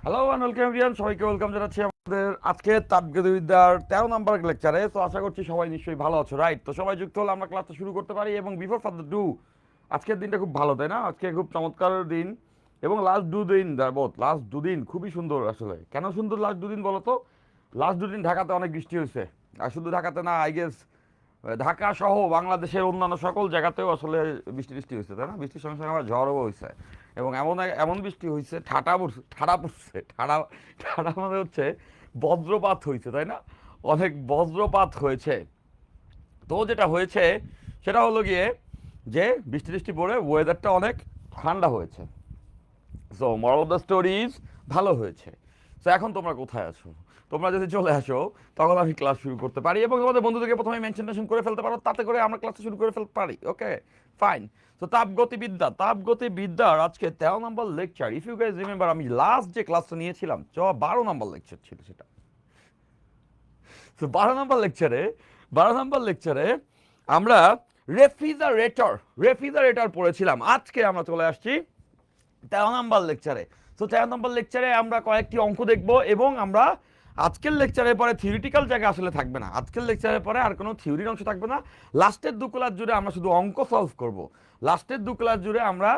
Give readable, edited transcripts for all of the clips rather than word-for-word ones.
Hello and welcome everyone, সবাইকে welcome জানাচ্ছি আমাদের আজকে তাপগতিবিদ্যার 13 নম্বর লেকচারে। তো আশা করছি সবাই নিশ্চয়ই ভালো আছো, রাইট? তো সবাই যুক্ত হলে আমরা ক্লাসটা শুরু করতে পারি। এবং বিফোর ফার্দার ডু, আজকের দিনটা খুব ভালো, তাই না? আজকে খুব চমৎকার দিন এবং লাস্ট দুদিন যাবত, লাস্ট দুদিন খুবই সুন্দর। আসলে কেন সুন্দর লাস্ট দুদিন বলো তো? লাস্ট দুদিন ঢাকাতে অনেক বৃষ্টি হয়েছে। আর শুধু ঢাকাতে না, আই গেস ঢাকা সহ বাংলাদেশের অন্যান্য সকল জায়গাতেও আসলে বৃষ্টি বৃষ্টি হয়েছে, তাই না? বৃষ্টির সঙ্গে সঙ্গে আবার ঝড়ও হয়েছে এবং এমন এমন বৃষ্টি হয়েছে, ঠাড়া ঠাড়া মানে হচ্ছে বজ্রপাত হয়েছে, তাই না? অনেক বজ্রপাত হয়েছে। তো যেটা হয়েছে সেটা হলো গিয়ে যে বৃষ্টি টিষ্টি পড়ে ওয়েদারটা অনেক ঠান্ডা হয়েছে। So moral of the stories, ভালো হয়েছে। সো এখন তোমরা কোথায় আছো? তোমরা যদি চলে আসো তখন আমি ক্লাস শুরু করতে পারি এবং তোমাদের বন্ধুদেরকে প্রথমে মেনশন করে ফেলতে পারো, তাতে করে আমরা ক্লাসটা শুরু করে ফেলতে পারি। Okay, fine. তো তাপগতিবিদ্যার আজকে 13 নম্বর লেকচার। ইফ ইউ গাইজ রিমেম্বার, আমি লাস্ট যে ক্লাসটা নিয়েছিলাম 12 নম্বর লেকচার ছিল সেটা। তো 12 নম্বর লেকচারে আমরা রেফ্রিজারেটর পড়েছিলাম। আজকে আমরা চলে আসছি 13 নম্বর লেকচারে। তো 13 নম্বর লেকচারে আমরা কয়েকটি অঙ্ক দেখব এবং আমরা আজকের লেকচারের পরে থিওরিটিক্যাল জায়গা আসলে থাকবে না। আজকের লেকচারের পরে আর কোনো থিওরির অংশ থাকবে না। লাস্টের 2 ক্লাস জুড়ে আমরা শুধু অঙ্ক সলভ করব। লাস্টের 2 ক্লাস জুড়ে আমরা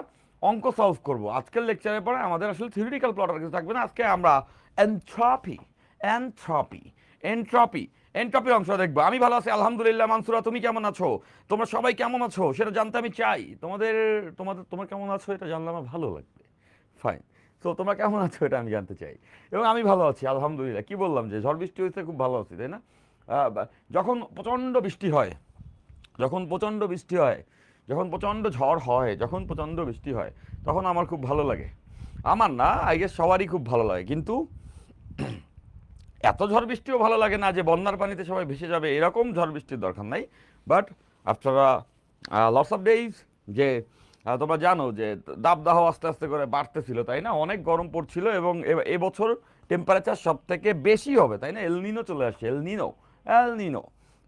অঙ্ক সলভ করব। আজকের লেকচারের পরে আমাদের আসলে থিওরিটিক্যাল প্লট আর কিছু থাকবে না। আজকে আমরা এনট্রপি এনট্রপি এনট্রপি এনট্রপি অংশ দেখবো। আমি ভালো আছি আলহামদুলিল্লাহ। মানসুরা, তুমি কেমন আছো? তোমরা সবাই কেমন আছো সেটা জানতে আমি চাই। তোমার কেমন আছো এটা জানলে আমার ভালো লাগবে। ফাইন। তো তোমরা কেমন আছো এটা আমি জানতে চাই। এবং আমি ভালো আছি আলহামদুলিল্লাহ। কি বললাম যে ঝড় বৃষ্টি হয়েছে, খুব ভালো আছি, তাই না? যখন প্রচণ্ড বৃষ্টি হয়, যখন প্রচণ্ড বৃষ্টি হয়, যখন প্রচণ্ড ঝড় হয়, যখন প্রচণ্ড বৃষ্টি হয়, তখন আমার খুব ভালো লাগে। আমার না, আই গেস সবারই খুব ভালো লাগে। কিন্তু এত ঝড় বৃষ্টিও ভালো লাগে না যে বন্যার পানিতে সবাই ভেসে যাবে, এরকম ঝড় বৃষ্টির দরকার নাই। But after lots of days, যে তোমরা জানো যে দাবদাহ আস্তে আস্তে করে বাড়তেছিল, তাই না? অনেক গরম পড়ছিল এবং এবছর টেম্পারেচার সব থেকে বেশি হবে, তাই না? এলনিনো চলে আসছে, এলনিনো।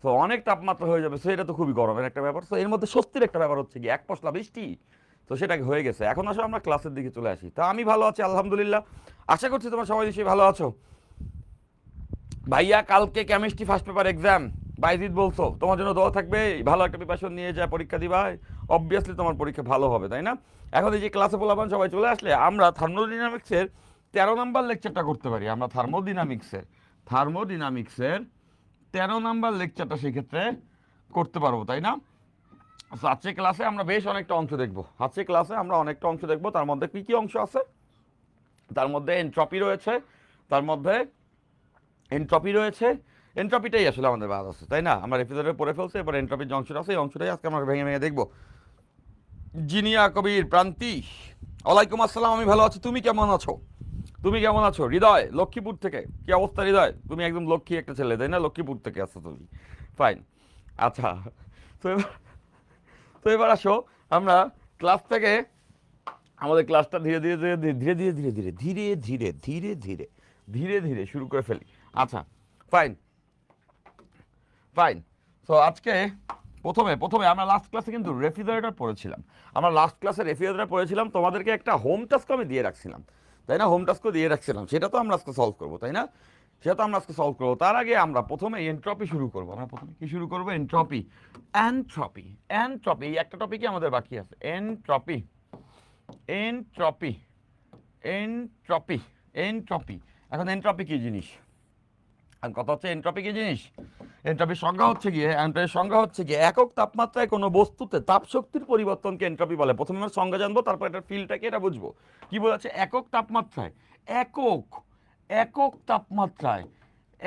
তো অনেক তাপমাত্রা হয়ে যাবে। সো এটা তো খুবই গরমের একটা ব্যাপার। তো এর মধ্যে স্বস্তির একটা ব্যাপার হচ্ছে কি, এক পশলা বৃষ্টি। তো সেটা হয়ে গেছে। এখন আসলে আমরা ক্লাসের দিকে চলে আসি। তা আমি ভালো আছি আলহামদুলিল্লাহ। আশা করছি তোমরা সবাই নিশ্চয়ই ভালো আছো। ভাইয়া কালকে কেমিস্ট্রি ফার্স্ট পেপার এক্সাম, বাইজিৎ বলছো তোমার জন্য দোয়া থাকবে। ভালো একটা প্রিপারেশন নিয়ে যায় পরীক্ষা দিবা, অবভিয়াসলি তোমার পরীক্ষা ভালো হবে, তাই না? এখন এই যে ক্লাসে বললাম সবাই চলে আসলে আমরা থার্মোডিনামিক্সের 13 নম্বর লেকচারটা করতে পারি। আমরা থার্মোডিনামিক্সের 13 নম্বর লেকচারটা সেক্ষেত্রে করতে পারবো, তাই না? আজকে ক্লাসে আমরা বেশ অনেকটা অংশ দেখবো। আজকে ক্লাসে আমরা অনেকটা অংশ দেখবো। তার মধ্যে কী কী অংশ আছে? তার মধ্যে এনট্রপি রয়েছে, তার মধ্যে এনট্রপি রয়েছে। এনট্রপিটাই আসলে আমাদের বাদ আছে, তাই না? আমরা রেফ্রিজারেটর পড়ে ফেলছি, এবার এনট্রপির যে অংশটা আছে এই অংশটাই আজকে আমরা ভেঙে ভেঙে দেখবো। জিনিয়া কবির প্রান্তি, ওয়ালাইকুম আসসালাম। আমি ভালো আছি, তুমি কেমন আছো? তুমি কেমন আছো? হৃদয় লক্ষ্মীপুর থেকে, কি অবস্থা হৃদয়? তুমি একদম লক্ষ্মী একটা ছেলে, তাই না? লক্ষ্মীপুর থেকে আসছো তুমি, ফাইন। আচ্ছা, তো এবার আসো আমরা ক্লাস থেকে আমাদের ক্লাসটা ধীরে ধীরে ধীরে ধীরে ধীরে ধীরে ধীরে ধীরে ধীরে ধীরে ধীরে ধীরে ধীরে শুরু করে ফেলি। আচ্ছা, ফাইন ফাইন। সো আজকে প্রথমে প্রথমে আমরা লাস্ট ক্লাসে কিন্তু রেফ্রিজারেটর পড়েছিলাম। আমরা লাস্ট ক্লাসে রেফ্রিজারেটর পড়েছিলাম, তোমাদেরকে একটা হোম টাস্ক আমি দিয়ে রাখছিলাম, তাই না? হোম টাস্কও দিয়ে রাখছিলাম, সেটা তো আমরা আজকে সলভ করবো, তাই না? সেটা তো আমরা আজকে সলভ করবো। তার আগে আমরা প্রথমে এনট্রপি শুরু করবো। আমরা প্রথমে কি শুরু করবো? এনট্রপি। এনট্রপি এনট্রপি এই একটা টপিকই আমাদের বাকি আছে। এনট্রপি এনট্রপি এনট্রপি এনট্রপি এখন এনট্রপি কি জিনিস? আর কথা হচ্ছে এনট্রপি কি জিনিস। এনট্রপির সংজ্ঞা হচ্ছে গিয়ে একক তাপমাত্রায় কোনো বস্তুতে তাপ শক্তির পরিবর্তনকে এনট্রপি বলে। প্রথমে আমরা সংজ্ঞা জানবো, তারপর এটার ফিল্ডটাকে এটা বুঝবো। কি বলেছে? একক তাপমাত্রায়, একক একক তাপমাত্রায়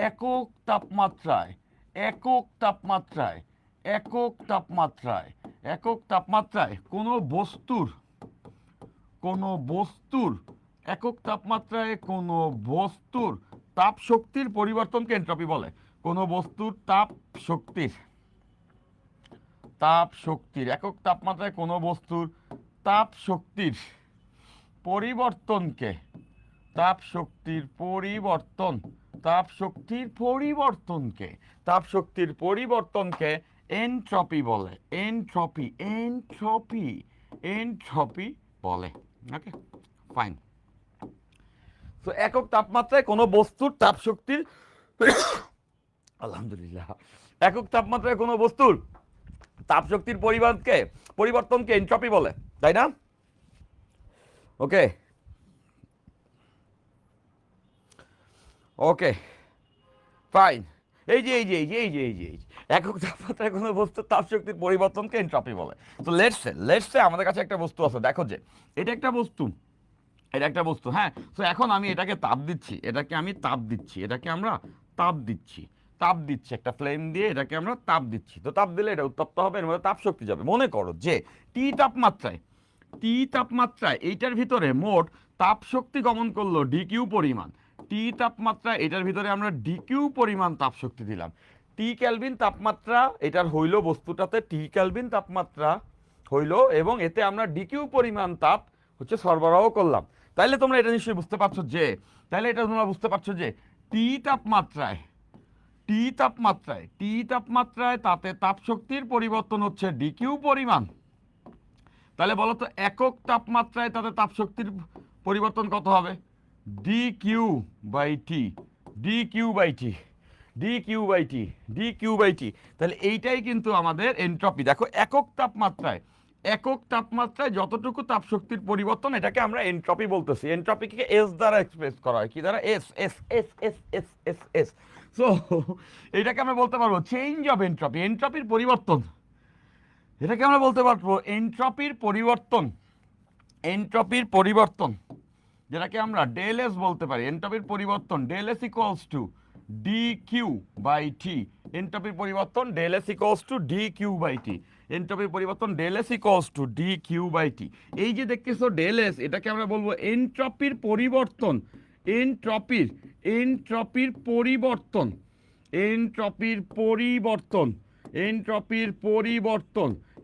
একক তাপমাত্রায় একক তাপমাত্রায় একক তাপমাত্রায় একক তাপমাত্রায় কোনো বস্তুর একক তাপমাত্রায় কোনো বস্তুর তাপ শক্তির পরিবর্তনকে এনট্রপি বলে। কোনো বস্তুর তাপ শক্তির একক তাপমাত্রায় কোনো বস্তুর তাপ শক্তির পরিবর্তনকে তাপ শক্তির পরিবর্তন তাপ শক্তির পরিবর্তনকে তাপ শক্তির পরিবর্তনকে এনট্রপি বলে। এনট্রপি বলে। ওকে, ফাইন। তো একক তাপমাত্রায় কোনো বস্তুর তাপ শক্তির আলহামদুলিল্লাহ, একক তাপমাত্রায় কোনো বস্তুর তাপ শক্তির পরিবর্তনকে এনট্রপি বলে, তাই না? ওকে ওকে ফাইন। একক তাপমাত্রায় কোনো বস্তুর তাপ শক্তির পরিবর্তনকে এনট্রপি বলে। তো লেটস সে আমাদের কাছে একটা বস্তু আছে, দেখো যে এটা একটা বস্তু, হ্যাঁ। তো এখন আমি এটাকে তাপ দিচ্ছি, এটাকে আমি তাপ দিচ্ছি, এটাকে আমরা তাপ দিচ্ছি একটা ফ্লেম দিয়ে, এটাকে আমরা তাপ দিচ্ছি। তো তাপ দিলে এটা উত্তপ্ত হবে, এর মধ্যে তাপ শক্তি যাবে। মনে করো যে টি তাপমাত্রায় এইটার ভিতরে মোট তাপ শক্তি গমন করলো ডিকিউ পরিমাণ। টি তাপমাত্রা এটার ভিতরে আমরা ডিকিউ পরিমাণ তাপ শক্তি দিলাম। টি কেলভিন তাপমাত্রা এটার হইলো, বস্তুটাতে টি কেলভিন তাপমাত্রা হইলো, এবং এতে আমরা ডিকিউ পরিমাণ তাপ হচ্ছে সরবরাহ করলাম। তাইলে তোমরা এটা নিশ্চয়ই বুঝতে পারছো যে, টি তাপমাত্রায় তাতে তাপ শক্তির পরিবর্তন হচ্ছে ডিকিউ পরিমাণ। তাহলে বলো তো একক তাপমাত্রায় তাতে তাপ শক্তির পরিবর্তন কত হবে? D Q by T. তাহলে এইটাই কিন্তু আমাদের এনট্রপি। দেখো একক তাপমাত্রায় যতটুকু তাপ শক্তির পরিবর্তন, এটাকে আমরা এনট্রপি বলতেছি। এনট্রপিকে এস দ্বারা এক্সপ্রেস করা হয়, কি দ্বারা? S S S S S S S. So এটাকে আমরা বলতে পারবো চেঞ্জ অফ এনট্রপি, এনট্রপির পরিবর্তন। এটাকে আমরা বলতে পারবো এনট্রপির পরিবর্তন, যেটাকে আমরা ডেল এস বলতে পারি। এনট্রপির পরিবর্তন del S equals to D Q by T. এনট্রপির পরিবর্তন del S equals to D Q by T. এনট্রপির পরিবর্তন del S equals to D Q by T. এই যে দেখতেছো ডেল এস, এটাকে আমরা বলবো এনট্রপির পরিবর্তন। এনট্রপির পরিবর্তন,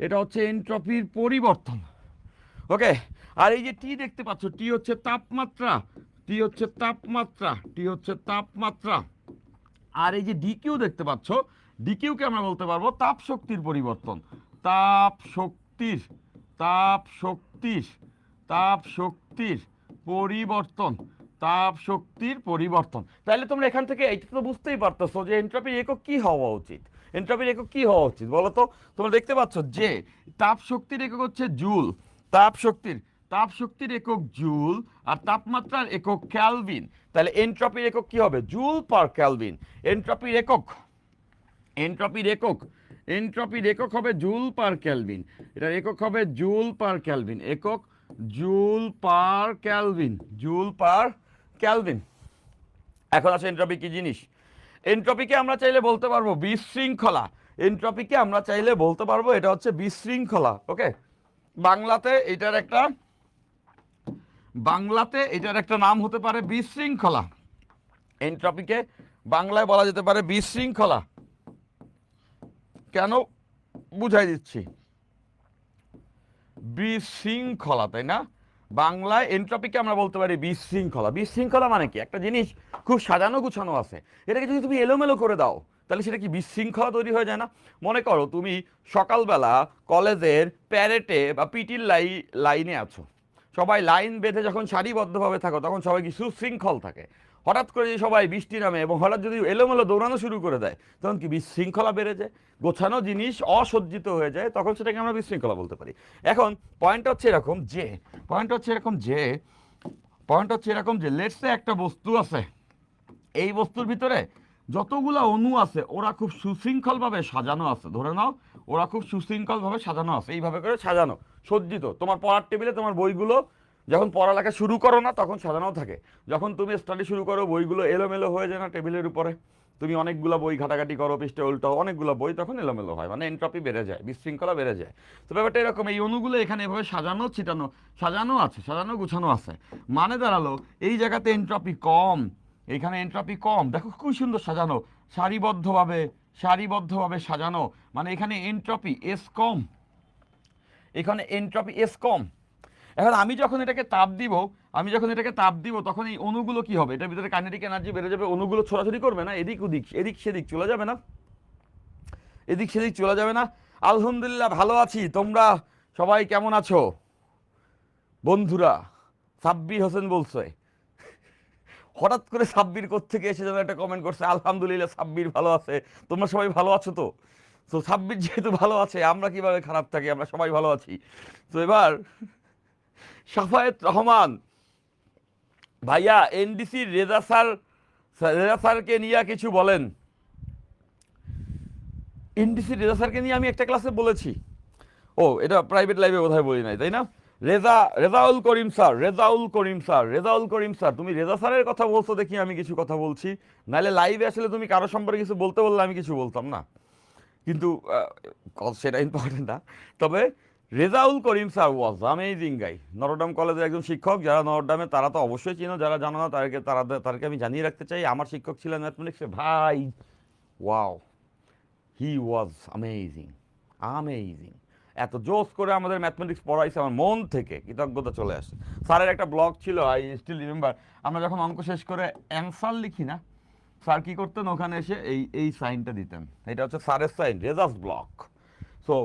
এটা হচ্ছে এনট্রপির পরিবর্তন। ওকে। আর এই যে টি দেখতে পাচ্ছ, টি হচ্ছে তাপমাত্রা। আর এই যে ডিকিউ দেখতে পাচ্ছ, ডিকিউকে আমরা বলতে পারবো তাপ শক্তির পরিবর্তন। তাপ শক্তির পরিবর্তন। তাহলে তোমরা এখান থেকে এইটা তো বুঝতেই পারতেছো যে এনট্রপির একক কি হওয়া উচিত। বলো তো? তোমরা দেখতে পাচ্ছ যে তাপ শক্তির একক হচ্ছে জুল। তাপ শক্তির একক জুল, আর তাপমাত্রার একক ক্যালভিন। তাহলে এনট্রপির একক কি হবে? Joule per Calvin. এনট্রপির একক হবে জুল পার ক্যালভিন। এটার একক হবে জুল পার ক্যালভিন। এখন আছে এনট্রপি কি জিনিস? এনট্রপিকে আমরা চাইলে বলতে পারবো বিশৃঙ্খলা। এটা হচ্ছে বিশৃঙ্খলা। ওকে। বাংলাতে এটার একটা নাম হতে পারে বিশৃঙ্খলা। এনট্রপিকে বাংলায় বলা যেতে পারে বিশৃঙ্খলা। কেন? বুঝাই দিচ্ছি। বিশৃঙ্খলা, তাই না? বাংলায় এনট্রপিকে আমরা বলতে পারি বিশৃঙ্খলা মানে কি? একটা জিনিস খুব সাজানো গুছানো আছে, এটাকে যদি তুমি এলোমেলো করে দাও, তাহলে সেটা কি বিশৃঙ্খলা তৈরি হয়ে যায় না? মনে করো তুমি সকালবেলা কলেজের প্যারেটে বা পিটির লাইনে আছো, সবাই লাইন বেঁধে যখন সারিবদ্ধভাবে থাকো, তখন সবাই কি সুশৃঙ্খল থাকে? হঠাৎ করে যদি সবাই বৃষ্টি নামে এবং হঠাৎ যদি এলোমেলো দৌড়ানো শুরু করে দেয়, তখন কি বিশৃঙ্খলা বেড়ে যায়? গোছানো জিনিস অসজ্জিত হয়ে যায়, তখন সেটাকে আমরা বিশৃঙ্খলা বলতে পারি। এখন পয়েন্টটা হচ্ছে এরকম যে লেটস সে একটা বস্তু আছে, এই বস্তুর ভিতরে যতগুলো অণু আছে ওরা খুব সুশৃঙ্খলভাবে সাজানো আছে। ধরে নাও ওরা খুব সুশৃঙ্খলভাবে সাজানো আছে, এইভাবে করে সাজানো, সজ্জিত। তোমার পড়ার টেবিলে তোমার বইগুলো যখন পড়ালেখা শুরু করো না তখন সাজানো থাকে, যখন তুমি স্টাডি শুরু করো বইগুলো এলোমেলো হয়ে যায় না টেবিলের উপরে? তুমি অনেকগুলো বই ঘাটাঘাটি করো, পৃষ্ঠে উল্টাও, অনেকগুলো বই, তখন এলোমেলো হয়, মানে এনট্রপি বেড়ে যায়, বিশৃঙ্খলা বেড়ে যায়। তো ব্যাপারটা এরকম, এই অণুগুলো এখানে এভাবে সাজানো গুছানো আছে, মানে দাঁড়ালো এই জায়গাতে এনট্রপি কম, এখানে এনট্রপি কম। দেখো খুব সুন্দর সাজানো, সারিবদ্ধভাবে সাজানো, মানে এখানে এনট্রপি এস কম। এখন আমি যখন এটাকে তাপ দিব তখন এই অণুগুলো কি হবে? এটার ভিতরে কাইনেটিক এনার্জি বেড়ে যাবে, অণুগুলো ছোড়াছড়ি করবে না, এদিক সেদিক চলে যাবে না? আলহামদুলিল্লাহ ভালো আছি। তোমরা সবাই কেমন আছো বন্ধুরা? সাব্বির হোসেন বলছে হঠাৎ করে সাব্বির কোত্থেকে এসে যেন একটা কমেন্ট করছে, আলহামদুলিল্লাহ সাব্বির ভালো আছে, তোমরা সবাই ভালো আছো তো? তো সাব্বির যেহেতু ভালো আছে, আমরা কিভাবে খারাপ থাকি, আমরা সবাই ভালো আছি। তো এবার সাফায়েত রহমান ভাইয়া, এনডিসি রেজা স্যারকে নিয়ে কিছু বলেন। এনডিসি রেজা স্যারকে নিয়ে আমি একটা ক্লাসে বলেছি। ও, এটা প্রাইভেট লাইভে বোধহয় বলি নাই, তাই না? রেজাউল করিম স্যার, রেজাউল করিম স্যার, তুমি রেজা স্যারের কথা বলছো দেখি আমি কিছু কথা বলছি। নাহলে লাইভে আসলে তুমি কারো সম্পর্কে কিছু বলতে বললে আমি কিছু বলতাম না। কিন্তু সেটা ইম্পর্টেন্ট না। তবে Rezaul Karim sir was amazing guy. Notre Dame কলেজের একজন শিক্ষক, যারা নটরডেমে তারা তো অবশ্যই চিনো, যারা জানো না তাদেরকে আমি জানিয়ে রাখতে চাই, আমার শিক্ষক ছিলেন ম্যাথমেটিক্সে ভাই। Wow, he was amazing, amazing. এত জোস করে আমাদের ম্যাথমেটিক্স পড়াইছে, আমার মন থেকে কৃতজ্ঞতা চলে আসে। স্যারের একটা ব্লগ ছিল, আই স্টিল রিমেম্বার, আমরা যখন অঙ্ক শেষ করে অ্যান্সার লিখি না, স্যার কী করতেন, ওখানে এসে এই এই সাইনটা দিতেন, এটা হচ্ছে স্যারের sign, Reza's block. So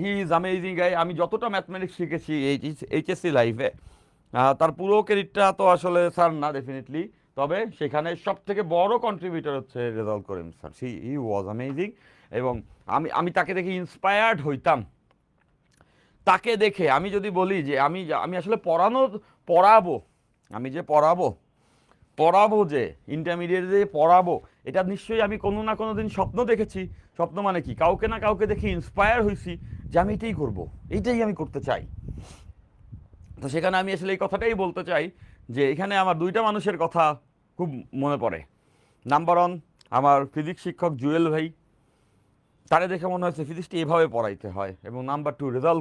he is amazing guy. আমি যতটা ম্যাথমেটিক্স শিখেছি এইচএসসি লাইফে, তার পুরো ক্রেডিটটা তো আসলে স্যার না ডেফিনেটলি, তবে সেখানে সব থেকে বড় কন্ট্রিবিউটর হচ্ছে Rezaul Karim sir. He was amazing. এবং আমি আমি তাকে দেখে ইন্সপায়ার্ড হইতাম। তাকে দেখে আমি যদি বলি যে আমি আমি আসলে পড়াবো, আমি যে পড়াবো যে ইন্টারমিডিয়েটে যে পড়াবো, এটা নিশ্চয়ই আমি কোনো না কোনো দিন স্বপ্ন দেখেছি। স্বপ্ন মানে কি, কাউকে না কাউকে দেখে ইন্সপায়ার হয়েছি যে আমি এটাই করব, এইটাই আমি করতে চাই। তো সেখানে আমি আসলে এই কথাটাই বলতে চাই যে এখানে আমার দুইটা মানুষের কথা খুব মনে পড়ে। নাম্বার ওয়ান, আমার ফিজিক্স শিক্ষক জুয়েল ভাই, তারে দেখে মনে হয়েছে ফিজিক্সটি এভাবে পড়াইতে হয়। এবং নাম্বার টু, রেজাউল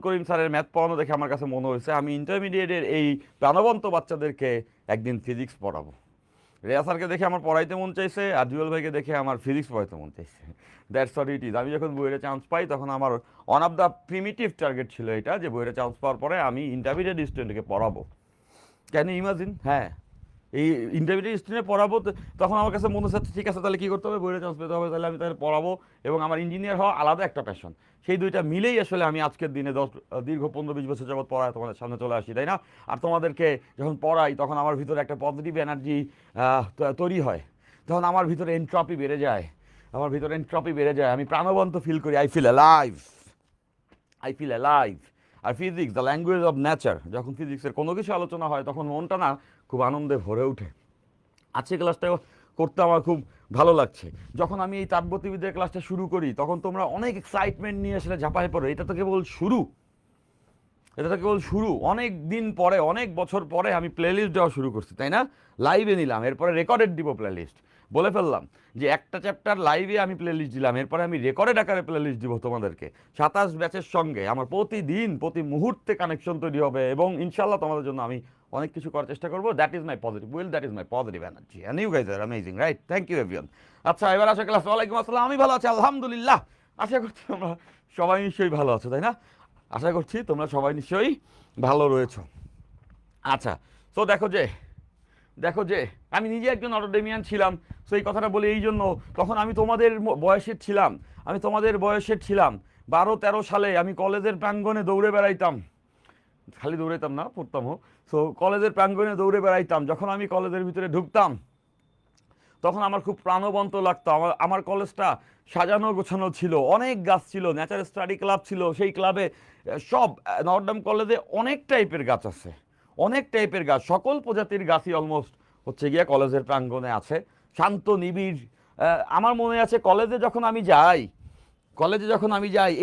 করিম স্যারের ম্যাথ পড়ানো দেখে আমার কাছে মনে হয়েছে আমি ইন্টারমিডিয়েটের এই প্রাণবন্ত বাচ্চাদেরকে একদিন ফিজিক্স পড়াবো। রেয়া স্যারকে দেখে আমার পড়াইতে মন চাইছে, আর জুয়েল ভাইকে দেখে আমার ফিজিক্স পড়াইতে মন চাইছে। That's what it is. আমি যখন বইয়ের চান্স পাই তখন আমার one of the primitive target ছিল এটা, যে বইয়ের চান্স পাওয়ার পরে আমি ইন্টারমিডিয়েট স্টুডেন্টকে পড়াবো। Can you imagine? হ্যাঁ, এই ইন্টারমিডিয়েট স্টুডেন্টে পড়াবো। তখন আমার কাছে মনে হচ্ছে ঠিক আছে, তাহলে কী করতে হবে, বইয়ের চান্স পেতে হবে, তাহলে আমি তাহলে পড়াবো। এবং আমার ইঞ্জিনিয়ার হওয়া আলাদা একটা প্যাশন, সেই দুইটা মিলেই আসলে আমি আজকের দিনে দীর্ঘ 15-20 বছর যাবত পড়ায় তোমাদের সামনে চলে আসি, তাই না? আর তোমাদেরকে যখন পড়াই তখন আমার ভিতরে একটা পজিটিভ এনার্জি তৈরি হয়, তখন আমার ভিতরে এন্ট্রপি বেড়ে যায়, আমি প্রাণবন্ত ফিল করি, আই ফিল অ্যালাইভ। আর physics, the language of nature, যখন ফিজিক্সের কোনো কিছু আলোচনা হয় তখন মনটা না খুব আনন্দে ভরে ওঠে। আজকে ক্লাসটা করতে আমার খুব ভালো লাগছে। যখন আমি এই তাপগতিবিদ্যার ক্লাসটা শুরু করি তখন তোমরা অনেক এক্সাইটমেন্ট নিয়ে আসলে ঝাঁপায় পড়ো। এটা তো কেবল শুরু। অনেক দিন পরে, অনেক বছর পরে আমি প্লেলিস্ট দেওয়া শুরু করছি, তাই না? লাইভে নিলাম, এরপরে রেকর্ডেড দিব প্লেলিস্ট। বলে ফেললাম যে একটা চ্যাপ্টার লাইভে আমি প্লেলিস্ট দিলাম, এরপরে আমি রেকর্ডেড আকারে প্লেলিস্ট দিব তোমাদেরকে। 27 ব্যাচের সঙ্গে আমার প্রতিদিন প্রতি মুহূর্তে কানেকশন তৈরি হবে, এবং ইনশাল্লাহ তোমাদের জন্য আমি অনেক কিছু করার চেষ্টা করবো। That is my positive will, that is my positive energy, and you guys are amazing, right? Thank you everyone. আচ্ছা, এবার আসা ক্লাস। ওয়ালাইকুম আসসালাম। আমি ভালো আছি আলহামদুলিল্লাহ। আশা করছি তোমরা সবাই নিশ্চয়ই ভালো আছো, তাই না? আশা করছি তোমরা সবাই নিশ্চয়ই ভালো রয়েছো। আচ্ছা, তো দেখো যে আমি নিজে একজন অটোডেমিয়ান ছিলাম। সো এই কথাটা বলি এই জন্য, তখন আমি তোমাদের বয়সের ছিলাম। 12-13 সালে আমি কলেজের প্রাঙ্গণে দৌড়ে বেড়াইতাম। খালি দৌড়াইতাম না, পড়তামও। সো কলেজের প্রাঙ্গণে দৌড়ে বেড়াইতাম। যখন আমি কলেজের ভিতরে ঢুকতাম তখন আমার খুব প্রাণবন্ত লাগতো। আমার কলেজটা সাজানো গোছানো ছিল, অনেক গাছ ছিল, নেচার স্টাডি ক্লাব ছিল। সেই ক্লাবে সব নটরডেম কলেজে অনেক টাইপের গাছ আছে, সকল প্রজাতির গাছই অলমোস্ট হচ্ছে গিয়ে কলেজের প্রাঙ্গণে আছে, শান্ত নিবিড়। আমার মনে আছে কলেজে যখন আমি যাই,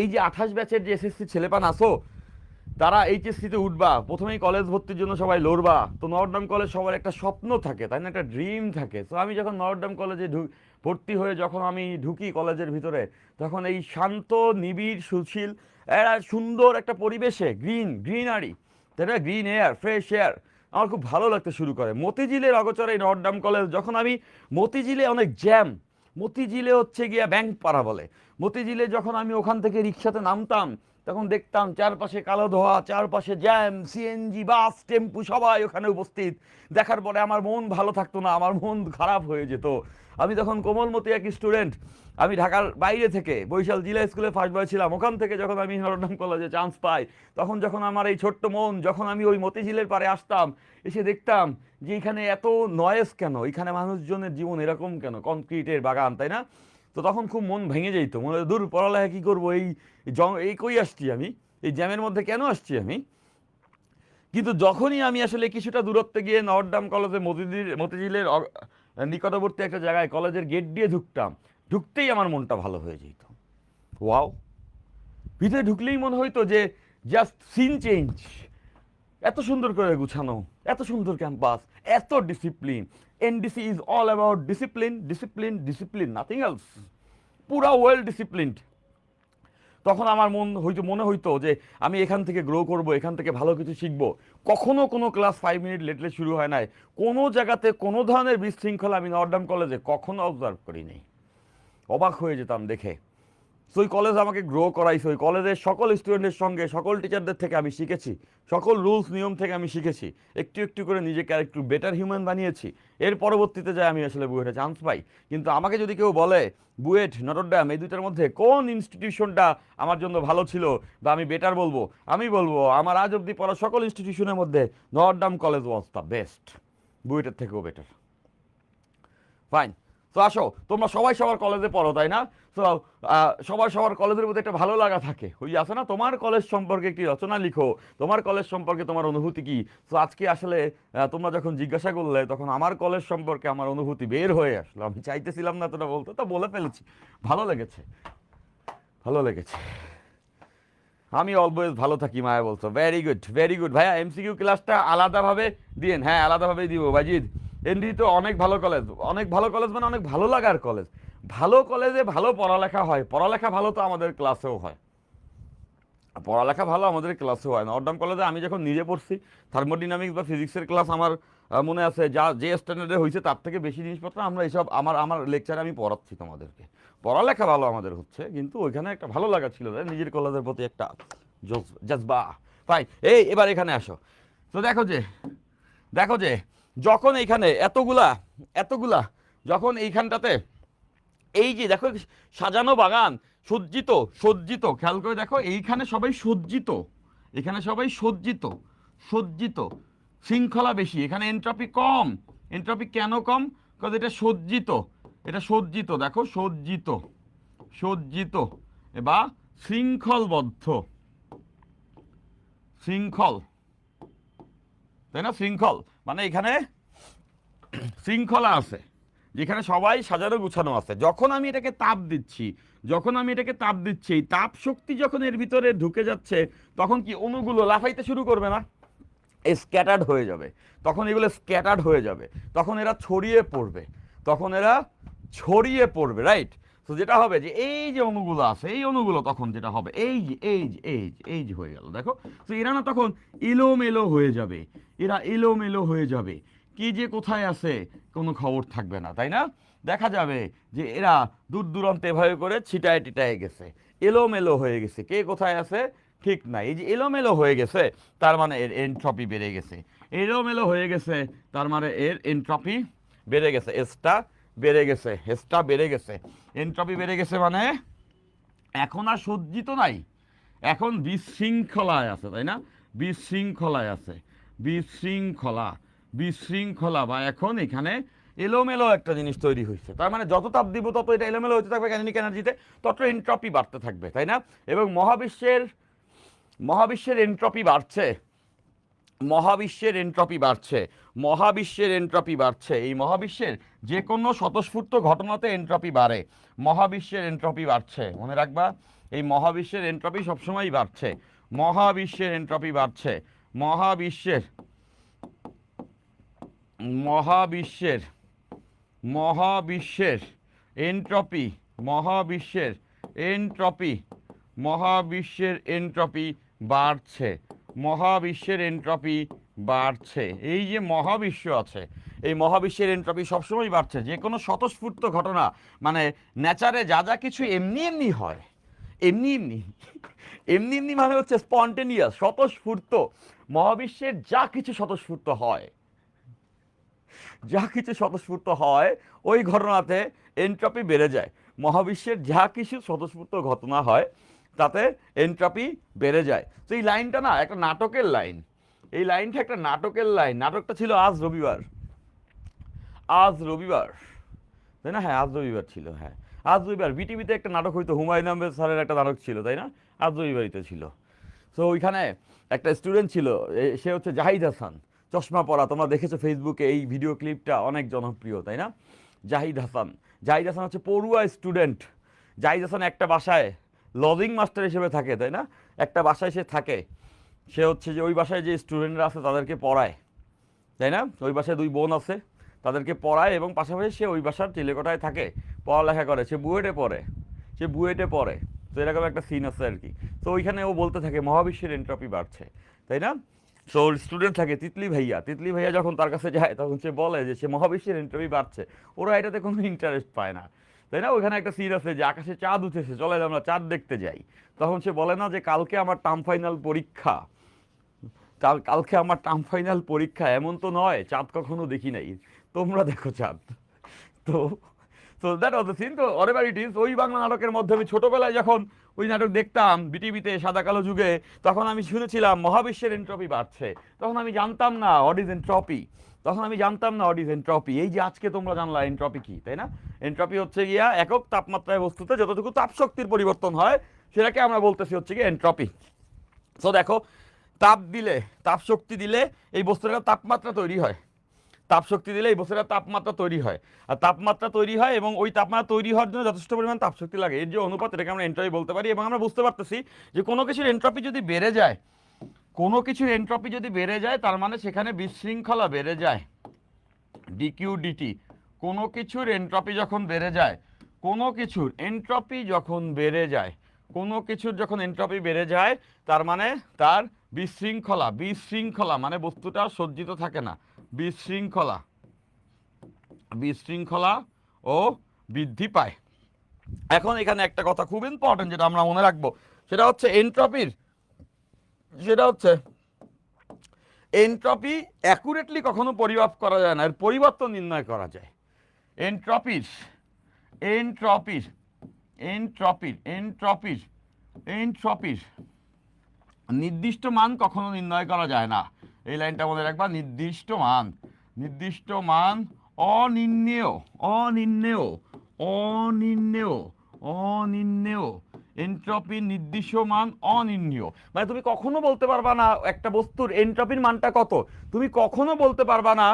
এই যে 28 ব্যাচের যে এসএসসি ছেলেপান আসো, তারা এইচএসসিতে উঠবা, প্রথমেই কলেজ ভর্তির জন্য সবাই লড়বা। তো নটরডেম কলেজ সবার একটা স্বপ্ন থাকে, তাই না? একটা ড্রিম থাকে। তো আমি যখন নটরডেম কলেজে ভর্তি হয়ে যখন আমি ঢুকি কলেজের ভিতরে, তখন এই শান্ত নিবিড় সুশীল সুন্দর একটা পরিবেশে গ্রিনারি, তাই না, গ্রিন এয়ার, ফ্রেশ এয়ার, আমার খুব ভালো লাগতে শুরু করে। মতিঝিলের অগোচরে নটরডেম কলেজ, যখন আমি মতিঝিলে অনেক জ্যাম, মতিঝিলে হচ্ছে গিয়া ব্যাংক পাড়া বলে, মতিঝিলে যখন আমি ওখান থেকে রিক্সাতে নামতাম, তখন দেখতাম চারপাশে কালো ধোঁয়া, চারপাশে জ্যাম, সিএনজি, বাস, টেম্পু সবাই ওখানে উপস্থিত। দেখার পরে আমার মন ভালো থাকতো না, আমার মন খারাপ হয়ে যেত। আমি তখন কোমলমতি এক স্টুডেন্ট, আমি ঢাকার বাইরে থেকে বরিশাল জিলা স্কুলে ফার্স্ট বয় ছিলাম, ওখান থেকে যখন আমি নটরডেম কলেজে চান্স পাই, তখন যখন আমার এই ছোট্ট মন, যখন আমি ওই মতিঝিলের পাড়ে আসতাম, এসে দেখতাম যে এখানে এত নয়েজ কেন, এখানে মানুষজনের জীবন এরকম কেন, কনক্রিটের বাগান, তাই না? তো তখন খুব মন ভেঙে যেত, মনে হয় দূর পড়ালেখা কী করবো, এই কই আসছি আমি, এই জ্যামের মধ্যে কেন আসছি আমি। কিন্তু যখনই আমি আসলে কিছুটা দূরত্বে গিয়ে নটরডেম কলেজে মতিঝিলের নিকটবর্তী একটা জায়গায় কলেজের গেট দিয়ে ঢুকতাম, ঢুকতেই আমার মনটা ভালো হয়ে যেত। ওয়াও, ভিতরে ঢুকলেই মনে হইতো যে জাস্ট সিন চেঞ্জ, এত সুন্দর করে গুছানো, এত সুন্দর ক্যাম্পাস, এত discipline. NDC is all about discipline, discipline, discipline, nothing else. পুরা ওয়েল ডিসিপ্লিনড। তখন আমার মনে হইতো যে আমি এখান থেকে গ্রো করব, এখান থেকে ভালো কিছু শিখবো। কখনো কোনো ক্লাস 5 মিনিট লেটলে শুরু হয় নাই, কোনো জায়গাতে কোনো ধরনের বিশৃঙ্খলা আমি নটরডেম কলেজে কখনো অবজার্ভ করিনি। অবাক হয়ে যেতাম দেখে। সো ওই কলেজ আমাকে গ্রো করাইছে, ওই কলেজের সকল স্টুডেন্টের সঙ্গে, সকল টিচারদের থেকে আমি শিখেছি, সকল রুলস নিয়ম থেকে আমি শিখেছি, একটু একটু করে নিজেকে আর একটু বেটার হিউম্যান বানিয়েছি। এর পরবর্তীতে যাই আমি আসলে বুয়েটে চান্স পাই। কিন্তু আমাকে যদি কেউ বলে বুয়েট, নটরডেম, এই দুইটার মধ্যে কোন ইনস্টিটিউশনটা আমার জন্য ভালো ছিল বা আমি বেটার বলবো, আমি বলবো আমার আজ অব্দি পড়া সকল ইনস্টিটিউশনের মধ্যে Notre Dame college was the best, বুয়েটের থেকেও বেটার। ফাইন। তো আসো, তোমরা সবাই সবার কলেজে পড়ো, তাই না? তো সবার সবার কলেজের মধ্যে একটা ভালো লাগা থাকে, ওই আছে না, তোমার কলেজ সম্পর্কে একটি রচনা লিখো, তোমার কলেজ সম্পর্কে তোমার অনুভূতি কি। তো আজকে আসলে তোমরা যখন জিজ্ঞাসা করলে, তখন আমার কলেজ সম্পর্কে আমার অনুভূতি বের হয়ে আসলো। আমি চাইতেছিলাম না তোটা বলতে, তো বলে ফেলেছি। ভালো লেগেছে, ভালো লেগেছে। আমি অলওয়েজ ভালো থাকি, মায়া বলছো। ভেরি গুড, ভেরি গুড ভাইয়া। এমসিকিউ ক্লাসটা আলাদাভাবে দিন। হ্যাঁ, আলাদাভাবেই দিব বাজিদ। এনডি তো অনেক ভালো কলেজ, অনেক ভালো কলেজ, মানে অনেক ভালো লাগার কলেজ। ভালো কলেজে ভালো পড়ালেখা হয়, পড়ালেখা ভালো তো আমাদের ক্লাসেও হয়, পড়ালেখা ভালো আমাদের ক্লাসেও হয়। নটরডেম কলেজে আমি যখন নিজে পড়ছি, থার্মোডিনামিক্স বা ফিজিক্সের ক্লাস আমার মনে আছে, যে স্ট্যান্ডার্ডে হয়েছে তার থেকে বেশি জিনিসপত্র আমরা এইসব আমার লেকচারে আমি পড়াচ্ছি তোমাদেরকে। পড়ালেখা ভালো আমাদের হচ্ছে, কিন্তু ওইখানে একটা ভালো লাগা ছিল, নিজের কলেজের প্রতি একটা জজবা। ফাইন, এবার এখানে আসো। তো দেখো যে যখন এইখানে এতগুলা এতগুলা, যখন এইখানটাতে এই যে দেখো সাজানো বাগান, সজ্জিত সজ্জিত, খেয়াল করে দেখো, এইখানে সবাই সজ্জিত, এখানে সবাই সজ্জিত সজ্জিত, শৃঙ্খলা বেশি, এখানে এন্ট্রপি কম। এন্ট্রপি কেন কম? কারণ এটা সজ্জিত, এটা সজ্জিত, দেখো সজ্জিত, সজ্জিত বা শৃঙ্খলবদ্ধ, শৃঙ্খল, তাই না? শৃঙ্খল মানে এখানে শৃঙ্খলা আছে, যেখানে সবাই সাজানো গুছানো আছে। যখন আমি এটাকে তাপ দিচ্ছি, এই তাপ শক্তি যখন এর ভিতরে ঢুকে যাচ্ছে, তখন কি অণুগুলো লাফাইতে শুরু করবে না? স্ক্যাটার্ড হয়ে যাবে, তখন এগুলো স্ক্যাটার্ড হয়ে যাবে, তখন এরা ছড়িয়ে পড়বে, রাইট? তো যেটা হবে যে এই যে অণুগুলো আছে, এই অণুগুলো তখন যেটা হবে, এই যে হয়ে গেল, দেখো। তো এরা না তখন এলোমেলো হয়ে যাবে, কি যে কোথায় আছে কোনো খবর থাকবে না, তাই না? দেখা যাবে যে এরা দূর দূরান্তে এভাবে করে ছিটায় টিটায় গেছে, এলোমেলো হয়ে গেছে, কে কোথায় আছে ঠিক নাই। এই যে এলোমেলো হয়ে গেছে, তার মানে এর এনট্রপি বেড়ে গেছে। এলোমেলো হয়ে গেছে, তার মানে এর এনট্রপি বেড়ে গেছে, এসটা বেড়ে গেছে। এনট্রপি বেড়ে গেছে মানে এখন আর সজ্জিত নাই, এখন বিশৃঙ্খলায় আছে, তাই না? বিশৃঙ্খলা বা এখন এখানে এলোমেলো একটা জিনিস তৈরি হয়েছে। তার মানে যত তাপ দিব তত এটা এলোমেলো হতে থাকবে কাইনেটিক এনার্জিতে, তত এনট্রপি বাড়তে থাকবে, তাই না? এবং মহাবিশ্বের এনট্রপি বাড়ছে, এই মহাবিশ্বের যে কোনো স্বতঃস্ফূর্ত ঘটনাতে এনট্রপি বাড়ে, মহাবিশ্বের এনট্রপি বাড়ছে, মনে রাখবা। এই মহাবিশ্বের এনট্রপি সবসময়ই বাড়ছে, মহাবিশ্বের এনট্রপি বাড়ছে, মহাবিশ্বের এনট্রপি, বাড়ছে, এই যে মহাবিশ্ব আছে, এই মহাবিশ্বের এনট্রপি সবসময় বাড়ছে। যে কোনো স্বতঃস্ফূর্ত ঘটনা, মানে নেচারে যা যা কিছু এমনি হয়, এমনি এমনি এমনি এমনি মানে হচ্ছে স্পন্টেনিয়াস, স্বতঃস্ফূর্ত। মহাবিশ্বের যা কিছু স্বতঃস্ফূর্ত হয়, যা কিছু স্বতঃস্ফূর্ত হয়, ওই ঘটনাতে এনট্রপি বেড়ে যায়। মহাবিশ্বের যা কিছু স্বতঃস্ফূর্ত ঘটনা হয় তাতে এনট্রপি বেড়ে যায়। তো এই লাইনটা না একটা নাটকের লাইন, এই লাইনটা একটা নাটকের লাইন। নাটকটা ছিল আজ রবিবার, আজ রবিবার, তাই না? হ্যাঁ আজ রবিবার ছিল, হ্যাঁ আজ রবিবার বিটিভিতে একটা নাটক হইতো, হুমায়ুন আহমেদ স্যারের একটা নাটক ছিল, তাই না? আজ রবিবারিতে ছিল। তো ওইখানে একটা স্টুডেন্ট ছিল, সে হচ্ছে জাহিদ হাসান, চশমা পরা। তোমরা দেখেছো ফেসবুকে এই ভিডিও ক্লিপটা, অনেক জনপ্রিয়, তাই না? জাহিদ হাসান, জাহিদ হাসান হচ্ছে পড়ুয়া স্টুডেন্ট। জাহিদ হাসান একটা বাসায় লজিং মাস্টার হিসেবে থাকে, তাই না? একটা বাসায় সে থাকে, সে হচ্ছে যে ওই বাসায় যে স্টুডেন্টরা আছে তাদেরকে পড়ায়, তাই না? ওই বাসায় দুই বোন আছে, তাদেরকে পড়ায় এবং পাশাপাশি সে ওই বাসার চিলেকোঠায় থাকে, পড়ালেখা করে। সে বুয়েটে পড়ে, সে বুয়েটে পড়ে। তো এরকম একটা সিন আছে আর কি। তো ওইখানে ও বলতে থাকে মহাবিশ্বের এন্ট্রপি বাড়ছে, তাই না? সো ওর স্টুডেন্ট থাকে তিতলি ভাইয়া, তিতলি ভাইয়া যখন তার কাছে যায় তখন সে বলে যে সে মহাবিশ্বের এন্ট্রপি বাড়ছে। ওরা এটাতে কোনো ইন্টারেস্ট পায় না, তাই না? ওইখানে একটা সিন আছে যে আকাশে চাঁদ উঠেছে, চলে আমরা চাঁদ দেখতে যাই। তখন সে বলে না যে কালকে আমার টার্ম ফাইনাল পরীক্ষা, কালকে আমার টার্ম ফাইনাল পরীক্ষা, এমন তো নয় চাঁদ কখনো দেখি নাই, তোমরা দেখো চাঁদ। তো তো দ্যাট ওয়াজ দ্য সিন। তো অরেভার ইট ইজ, ওই বাংলা নাটকের মধ্যে আমি ছোটবেলায় যখন ওই নাটক দেখতাম বিটিভিতে সাদা কালো যুগে, তখন আমি শুনেছিলাম মহাবিশ্বের এন্ট্রপি বাড়ছে। তখন আমি জানতাম না হোয়াট ইজ এন্ট্রপি, তখন আমি জানতাম না হোয়াট ইজ এন্ট্রপি। এই যে আজকে তোমরা জানলা এন্ট্রপি কি, তাই না? এন্ট্রপি হচ্ছে গিয়া একক তাপমাত্রায় বস্তুতে যতটুকু তাপ শক্তির পরিবর্তন হয় সেটাকে আমরা বলতেছি হচ্ছে গিয়ে এন্ট্রপি। সো দেখো, তাপ দিলে, তাপ শক্তি দিলে এই বস্তুটার তাপমাত্রা তৈরি হয়, তাপ শক্তি দিলে এই বস্তুটার তাপমাত্রা তৈরি হয়। আর তাপমাত্রা তৈরি হয় এবং ওই তাপমাত্রা তৈরি হওয়ার জন্য যথেষ্ট পরিমাণ তাপ শক্তি লাগে। এর যে অনুপাত, এটাকে আমরা এন্ট্রপি বলতে পারি। এবং আমরা বুঝতে পারতেছি যে কোনো কিছুর এন্ট্রপি যদি বেড়ে যায়, কোনো কিছুর এন্ট্রপি যদি বেড়ে যায় তার মানে সেখানে বিশৃঙ্খলা বেড়ে যায়, ডিকিউ ডিটি। কোনো কিছুর এন্ট্রপি যখন বেড়ে যায়, কোনো কিছুর এন্ট্রপি যখন বেড়ে যায়, কোনো কিছুর যখন এন্ট্রপি বেড়ে যায় তার মানে তার বিশৃঙ্খলা, বিশৃঙ্খলা মানে বস্তুটা সজ্জিত থাকে না, বিশৃঙ্খলা, বিশৃঙ্খলা ও বৃদ্ধি পায়। এখন এখানে একটা কথা খুব ইম্পর্টেন্ট যেটা আমরা মনে রাখবো, সেটা হচ্ছে এন্ট্রপির, সেটা হচ্ছে এন্ট্রপি অ্যাকুরেটলি কখনো পরিমাপ করা যায় না, এর পরিবর্তন নির্ণয় করা যায়। এন্ট্রপির, এন্ট্রপির, এন্ট্রপির, এন্ট্রপির, এন্ট্রপির নির্দিষ্ট মান কখনো নির্ণয় করা যায় না। এই লাইনটা মনে রাখবা, নির্দিষ্ট মান, নির্দিষ্ট মান অনির্ণেয়, অনির্ণেয়, অনির্ণেয়, অনির্ণেয়। এন্ট্রপির নির্দিষ্ট মান অনির্ণেয়, মানে তুমি কখনো বলতে পারবা না একটা বস্তুর এন্ট্রপির মানটা কত, তুমি কখনো বলতে পারবা না।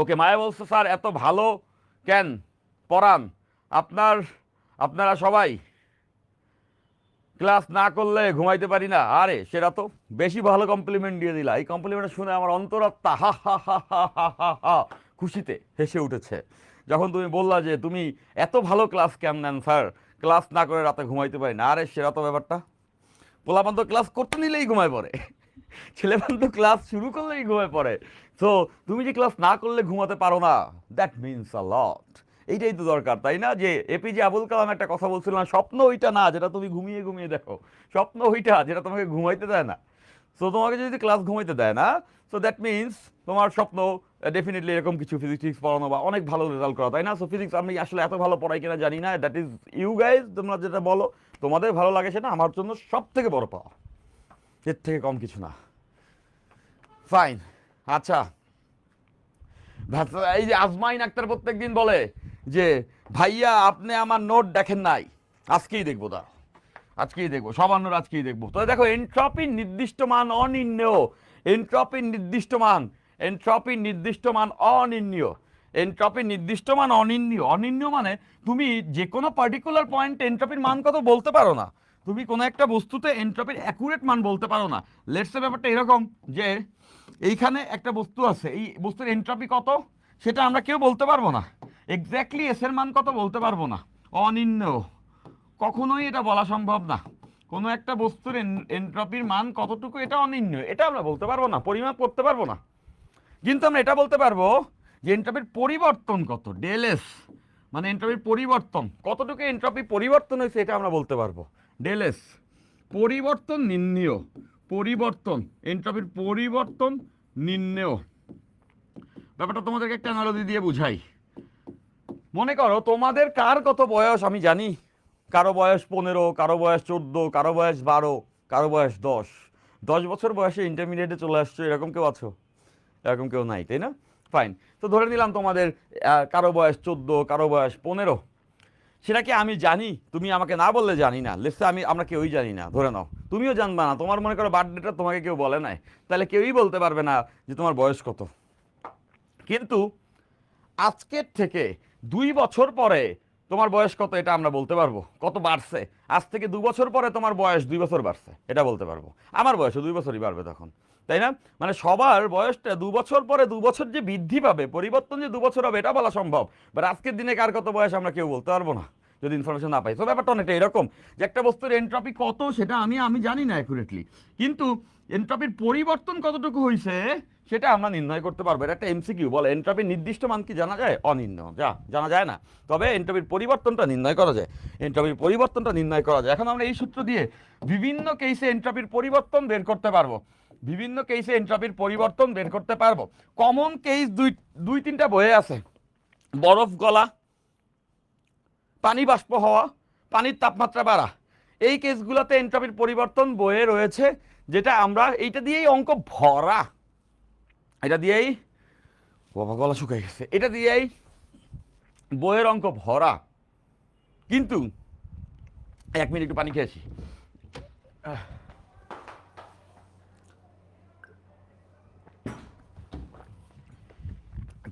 ওকে, মায়া বলছে স্যার এত ভালো কেন পড়ান, আপনারা সবাই ক্লাস না করলে ঘুমাইতে পারি না। আরে সেটা তো বেশি ভালো কমপ্লিমেন্ট দিয়ে দিলা, এই কমপ্লিমেন্ট শুনে আমার অন্তরাত্মা হা হা হা হা হা হা হা খুশিতে হেসে উঠেছে। যখন তুমি বললা যে তুমি এত ভালো ক্লাস কেন নেন স্যার, ক্লাস না করে রাতে ঘুমাইতে পারি না। আরে সেটা তো ব্যাপারটা, পোলাপান তো ক্লাস করতে নিলেই ঘুমায় পড়ে, ছেলেপান তো ক্লাস শুরু করলেই ঘুমায় পড়ে। সো তুমি যে ক্লাস না করলে ঘুমাতে পারো না, দ্যাট মিনস আ লট। এইটাই তো দরকার, তাই না? যে এপিজে আবুল কালাম একটা কথা বলছিল না, স্বপ্ন ওইটা না যেটা তুমি ঘুমিয়ে ঘুমিয়ে দেখো, স্বপ্ন ওইটা যেটা তোমাকে ঘুমাইতে দেয় না। সো তোমাকে যদি ক্লাস ঘুমাইতে দেয় না, সো দ্যাট মিনস তোমার স্বপ্ন ডেফিনেটলি এরকম কিছু ফিজিক্স পড়ানো বা অনেক ভালো রেজাল্ট করা, তাই না? সো ফিজিক্স আমি আসলে এত ভালো পড়াই কিনা জানি না, দ্যাট ইজ ইউ গাইজ, তোমরা যেটা বলো তোমাদের ভালো লাগে সেটা আমার জন্য সব থেকে বড় পাওয়া, এর থেকে কম কিছু না। ফাইন, আচ্ছা। এই যে আজমাইন আক্তার প্রত্যেকদিন বলে যে ভাইয়া আপনি আমার নোট দেখেন নাই, আজকেই দেখবো, দাঁড়াও আজকেই দেখবো, সামান্যর আজকেই দেখবো। তো দেখো এন্ট্রপির নির্দিষ্ট মান অনির্ণেয়, এন্ট্রপির নির্দিষ্ট মান, এন্ট্রপির নির্দিষ্ট মান অনির্ণীয়, এন্ট্রপির নির্দিষ্ট মান অনির্ণীয়। অনির্ণীয় মানে তুমি যে কোনো পার্টিকুলার পয়েন্টে এন্ট্রপির মান কত বলতে পারো না, তুমি কোনো একটা বস্তুতে এন্ট্রপির অ্যাকুরেট মান বলতে পারো না। লেটসে ব্যাপারটা এরকম যে এইখানে একটা বস্তু আছে, এই বস্তুর এন্ট্রপি কত সেটা আমরা কেউ বলতে পারবো না, এক্স্যাক্টলি এস এর মান কত বলতে পারবো না, অনির্ণেয়, কখনোই এটা বলা সম্ভব না। কোনো একটা বস্তুর এন্ট্রপির মান কতটুকু এটা অনির্ণয়, এটা আমরা বলতে পারবো না, পরিমাপ করতে পারবো না। কিন্তু আমরা এটা বলতে পারবো যে এন্ট্রপির পরিবর্তন কত, ডেল এস মানে এন্ট্রপির পরিবর্তন, কতটুকু এন্ট্রপি পরিবর্তন হয়েছে এটা আমরা বলতে পারবো। ডেল এস পরিবর্তন নির্ণেয়, পরিবর্তন এন্ট্রপির পরিবর্তন নির্ণেয়। ব্যাপারটা তোমাদেরকে একটা অ্যানালজি দিয়ে বুঝাই। মনে করো তোমাদের কার কত বয়স আমি জানি, কারো বয়স 15, কারো বয়স 14, কারো বয়স 12, কারো বয়স 10। 10 বছর বয়সে ইন্টারমিডিয়েটে চলে আসছো, এরকম কেউ আছো? এরকম কেউ নাই, তাই না? ফাইন। তো ধরে নিলাম তোমাদের কারো বয়স 14, কারো বয়স 15। সেটা কি আমি জানি? তুমি আমাকে না বললে জানি না, লেটসে আমরা কেউই জানি না, ধরে নাও তুমিও জানবা না, তোমার মনে করো বার্থডেটা তোমাকে কেউ বলে নাই, তাহলে কেউই বলতে পারবে না যে তোমার বয়স কত। কিন্তু আজকের থেকে 2 বছর পরে তোমার বয়স কত এটা আমরা বলতে পারবো, কত বাড়ছে। আজ থেকে 2 বছর পরে তোমার বয়স 2 বছর বাড়ছে, এটা বলতে পারবো। আমার বয়সও 2 বছরই বাড়বে তখন, তাই না? মানে সবার বয়সটা 2 বছর পরে 2 বছর যে বৃদ্ধি পাবে, পরিবর্তন যে 2 বছর হবে, এটা বলা সম্ভব। বাট আজকের দিনে কার কত বয়স আমরা কেউ বলতে পারবো না যদি ইনফরমেশন না পাই। তো ব্যাপারটা অনেকটা এরকম যে একটা বস্তুর এন্ট্রপি কত সেটা আমি জানি না অ্যাকুরেটলি, কিন্তু এন্ট্রপির পরিবর্তন কতটুকু হয়েছে সেটা আমরা নির্ণয় করতে পারবো। এটা একটা এমসিকিউ। বলে এন্ট্রপির নির্দিষ্ট মান কি জানা যায়? অনির্ণয়, জানা যায় না। তবে এন্ট্রপির পরিবর্তনটা নির্ণয় করা যায়, এন্ট্রপির পরিবর্তনটা নির্ণয় করা যায়। এখন আমরা এই সূত্র দিয়ে বিভিন্ন কেসে এন্ট্রপির পরিবর্তন বের করতে পারবো, বিভিন্ন কেসে এন্ট্রপির পরিবর্তন বের করতে পারবো। কমন কেস দুই তিনটা বইয়ে আছে। বরফ গলা, পানি বাষ্প হওয়া, পানির তাপমাত্রা বাড়া, এই কেসগুলোতে এন্ট্রপির পরিবর্তন বইয়ে রয়েছে, যেটা আমরা এইটা দিয়েই অঙ্ক ভরা, এটা দিয়েই, বাবা গলা শুকিয়ে গেছে, এটা দিয়েই বইয়ের অঙ্ক ভরা। কিন্তু 1 মিনিট একটু পানি খেয়েছি।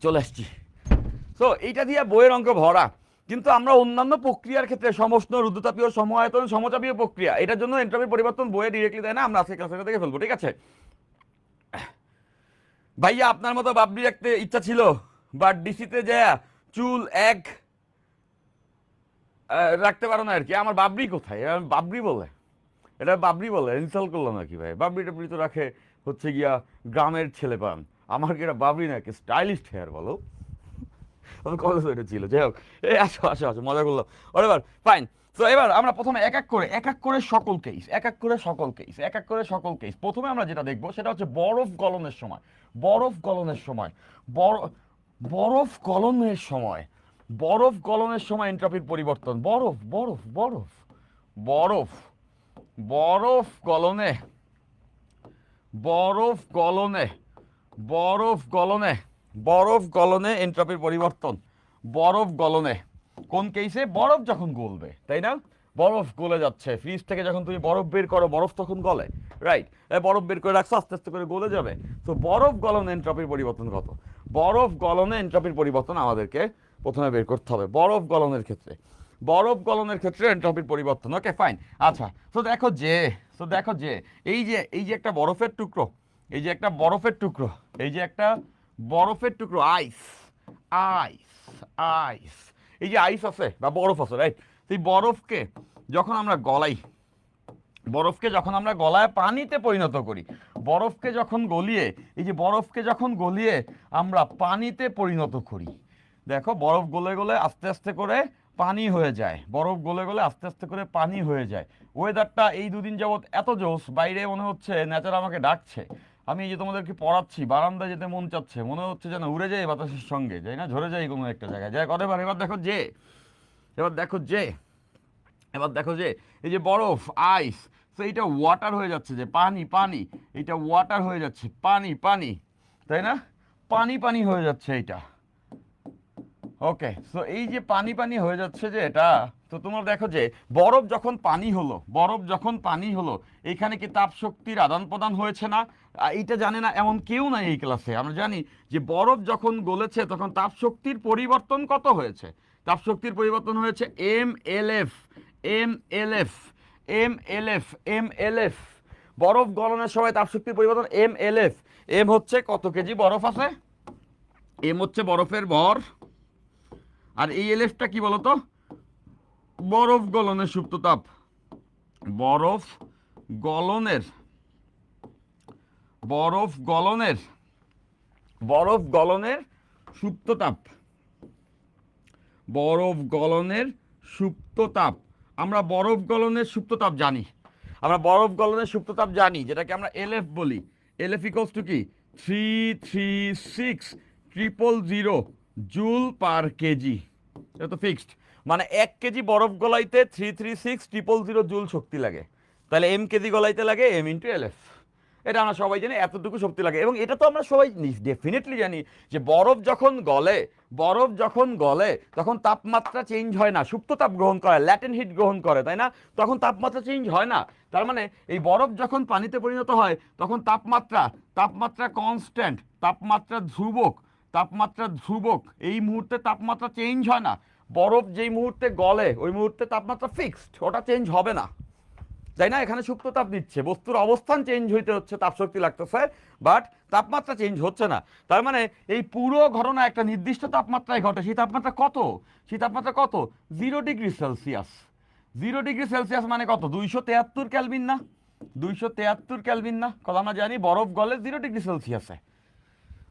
চলে আসছি। তো এইটা দিয়ে বইয়ের অঙ্ক ভরা, কিন্তু আমরা অন্যান্য প্রক্রিয়ার ক্ষেত্রে সমষ্ণ, রুদ্রতাপীয়, সমআয়তন, সমচাপীয় প্রক্রিয়া, এটার জন্য এন্ট্রপির পরিবর্তন বইয়ে ডিরেক্টলি দেয় না, আমরা আজকে ক্লাসের থেকে ফেলবো, ঠিক আছে? ভাইয়া আপনার মতো বাবরি রাখতে ইচ্ছা ছিল, বাট ডিসিতে যায় চুল এক রাখতে পারো না আর কি। আমার বাবরি কোথায়? বাবরি বলে, এটা বাবরি বলে, ইনসাল্ট করলাম নাকি ভাই? বাবরি টাবরি তো রাখে হচ্ছে গিয়া গ্রামের ছেলে পান, আমার কি এটা বাবরি নাকি? স্টাইলিশ হেয়ার বলো। আমার কলেজ এটা ছিল, যাই হোক। এই আসো আসো আসো, মজা করলাম। এবার ফাইন। তো এবার আমরা প্রথমে এক এক করে সকল কেস, এক এক করে সকল কেস, এক এক করে সকল কেস। প্রথমে আমরা যেটা দেখবো সেটা হচ্ছে বরফ গলনের সময়, বরফ গলনের সময়, বরফ গলনের সময়, বরফ গলনের সময় এন্ট্রপির পরিবর্তন। বরফ বরফ বরফ বরফ বরফ গলনে, বরফ গলনে, বরফ গলনে, বরফ গলনে এন্ট্রপির পরিবর্তন। বরফ গলনে কোন কেসে? বরফ যখন গলবে, তাই না? বরফ গলে যাচ্ছে, ফ্রিজ থেকে যখন তুমি বরফ বের করো, বরফ তখন গলে, রাইট? বরফ বের করে রাখছো, আস্তে আস্তে করে গলে যাবে। তো বরফ গলনে এন্ট্রপির পরিবর্তন কত? বরফ গলনে এন্ট্রপির পরিবর্তন আমাদেরকে প্রথমে বের করতে হবে। বরফ গলনের ক্ষেত্রে, বরফ গলনের ক্ষেত্রে এন্ট্রপির পরিবর্তন, ওকে ফাইন। আচ্ছা, তো দেখো যে, তো দেখো যে এই যে একটা বরফের টুকরো, এই যে একটা বরফের টুকরো, এই যে একটা বরফের টুকরো, আইস, আইস, আইস, এই যে আইস আছে বা বরফ আছে, রাইট? সেই বরফকে যখন আমরা গলাই, বরফকে যখন আমরা গলায় পানিতে পরিণত করি, বরফকে যখন গলিয়ে, এই যে বরফকে যখন গলিয়ে আমরা পানিতে পরিণত করি, দেখো বরফ গলে গলে আস্তে আস্তে করে পানি হয়ে যায়, বরফ গলে গলে আস্তে আস্তে করে পানি হয়ে যায়। ওয়েদারটা এই দুদিন যাবৎ এত জোস, বাইরে মনে হচ্ছে নেচার আমাকে ডাকছে। আমি এই যে তোমাদেরকে পড়াচ্ছি, বারান্দায় যেতে মন চাচ্ছে, মনে হচ্ছে যেন উড়ে যাই বাতাসের সঙ্গে, যাই না, ঝরে যাই কোনো একটা জায়গায় যাই। এবার এবার দেখো যে, এবার দেখো যে, এবার দেখো যে এই যে বরফ, আইস, তো এইটা ওয়াটার হয়ে যাচ্ছে, যে পানি পানি, এইটা ওয়াটার হয়ে যাচ্ছে, পানি পানি, তাই না? পানি পানি হয়ে যাচ্ছে এইটা, ওকে। সো এই যে পানি পানি হয়ে যাচ্ছে যে এটা, তো তোমরা দেখো যে বরফ যখন পানি হলো, বরফ যখন পানি হলো, এখানে কি তাপ শক্তির আদান প্রদান হয়েছে না? এইটা জানে না এমন কেউ নাই এই ক্লাসে। আমরা জানি যে বরফ যখন গলেছে তখন তাপ শক্তির পরিবর্তন কত হয়েছে? তাপ শক্তির পরিবর্তন হয়েছে M L F, M L F, M L F, M L F. বরফ গলনের সময় তাপ শক্তির পরিবর্তন এম এল এফ। এম হচ্ছে কত কেজি বরফ আছে, এম হচ্ছে বরফের ভর, আর এই এলএফটা কি বলতো? বরফ গলনের সুপ্ত তাপ, বরফ গলনের, বরফ গলনের, বরফ গলনের সুপ্ত তাপ, বরফ গলনের সুপ্ত তাপ। আমরা বরফ গলনের সুপ্ত তাপ জানি, আমরা বরফ গলনের সুপ্ত তাপ জানি, যেটাকে আমরা এলএফ বলি। এলএফ ইকলস টু কি 336,000 জুল পার কেজি। এটা তো ফিক্সড, মানে 1 কেজি বরফ গলাইতে 336,000 জুল শক্তি লাগে। তাহলে এম কেজি গলাইতে লাগে এম ইন্টু এলএফ। এটা আমরা সবাই জানি, এতটুকু শক্তি লাগে। এবং এটা তো আমরা সবাই ডেফিনেটলি জানি যে বরফ যখন গলে, বরফ যখন গলে তখন তাপমাত্রা চেঞ্জ হয় না, সুপ্ত তাপ গ্রহণ করে, ল্যাটেন্ট হিট গ্রহণ করে, তাই না? তখন তাপমাত্রা চেঞ্জ হয় না। তার মানে এই বরফ যখন পানিতে পরিণত হয় তখন তাপমাত্রা তাপমাত্রা কনস্ট্যান্ট, তাপমাত্রা ধ্রুবক, তাপমাত্রা ধ্রুবক। এই মুহূর্তে তাপমাত্রা চেঞ্জ হয় না। বরফ যেই মুহূর্তে গলে ওই মুহূর্তে তাপমাত্রা ফিক্সড, ওটা চেঞ্জ হবে না, তাই না? এখানে সুপ্ত তাপ নিচ্ছে, বস্তুর অবস্থান চেঞ্জ হইতে হচ্ছে, তাপশক্তি লাগতেছে, বাট তাপমাত্রা চেঞ্জ হচ্ছে না। তার মানে এই পুরো ঘটনা একটা নির্দিষ্ট তাপমাত্রায় ঘটে। সেই তাপমাত্রা কত? সেই তাপমাত্রা কত? 0 ডিগ্রি সেলসিয়াস। 0 ডিগ্রি সেলসিয়াস মানে কত? 273 ক্যালভিন না? 273 ক্যালভিন না? কথা আমরা জানি বরফ গলে 0 ডিগ্রি সেলসিয়াসে।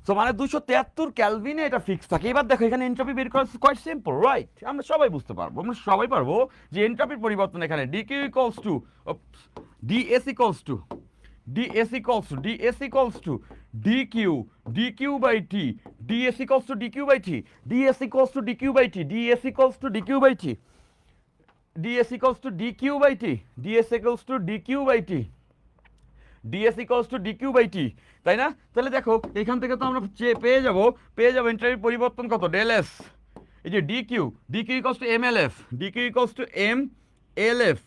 সো মানে 273 ক্যালভিনে এটা ফিক্স থাকে। এবার দেখো এখানে এন্ট্রপি বের করা কোয়াইট সিম্পল, রাইট? আমরা সবাই বুঝতে পারবো, আমরা সবাই পারবো যে এন্ট্রপির পরিবর্তন এখানে DQ equals to DS equals to DQ by T, DS equals to DQ by T, DS equals to DQ by T, DS equals to DQ by T, DS equals to DQ by T, DS equals to DQ by T, DS equals to DQ by T, তাই না? তাহলে দেখো এখান থেকে তো আমরা পেয়ে যাবো এন্ট্রপির পরিবর্তন কত? ডেল এস, এই যে DQ, DQ equals to M L F, DQ equals to M L F,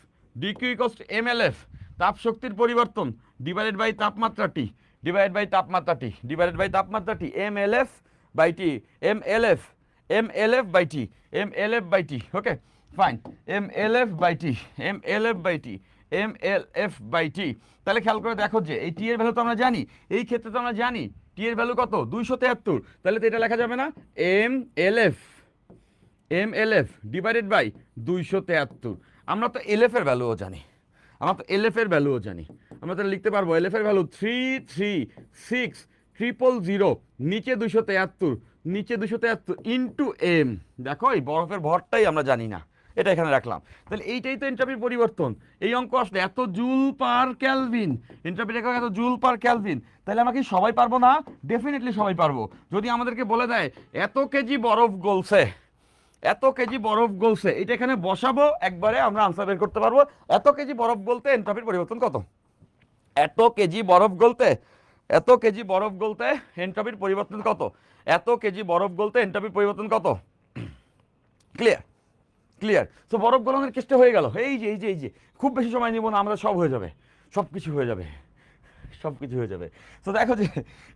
DQ equals to M L F, তাপ শক্তির পরিবর্তন ডিভাইডেড বাই তাপমাত্রা টি, ডিভাইডেড বাই তাপমাত্রা টি, ডিভাইডেড বাই তাপমাত্রা T, M L F by T, M L F, M L F by T, M L F by T. Okay fine, M L F by T, M L F by T, M L F by T. তাহলে খেয়াল করে দেখো যে এই T এর value তো আমরা জানি, এই ক্ষেত্রে তো আমরা জানি টি এর ভ্যালু কত? 273। তাহলে তো এটা লেখা যাবে না M L F, M L F divided by 273। আমরা তো এল এফ এর ভ্যালুও জানি, আমরা তো এল এফ এর ভ্যালুও জানি। আমরা তাহলে লিখতে পারবো এল এফ এর ভ্যালু 336,000, নিচে 273, নিচে 273 ইন্টু এম। দেখো এই বরফের ভরটাই আমরা জানি না, এটা এখানে রাখলাম। তাহলে এইটাই তো এন্ট্রপির পরিবর্তন। এই অঙ্ক আসলে এত জুল পার ক্যালভিন, এন্ট্রপির একক এত জুল পার ক্যালভিন। তাহলে আমরা কি সবাই পারবো না? ডেফিনেটলি সবাই পারবো। যদি আমাদেরকে বলে দেয় এত কেজি বরফ গলছে, এত কেজি বরফ গলছে, এটা এখানে বসাবো, একবারে আমরা আনসার বের করতে পারবো। এত কেজি বরফ গলতে এন্ট্রপির পরিবর্তন কত? এত কেজি বরফ গলতে, এত কেজি বরফ গলতে এন্ট্রপির পরিবর্তন কত? এত কেজি বরফ গলতে এন্ট্রপির পরিবর্তন কত? ক্লিয়ার? ক্লিয়ার? তো বরফ গলনের কেসটা হয়ে গেল। এই যে খুব বেশি সময় নিব না, আমাদের সব হয়ে যাবে, সব কিছু হয়ে যাবে, সব কিছু হয়ে যাবে। তো দেখো যে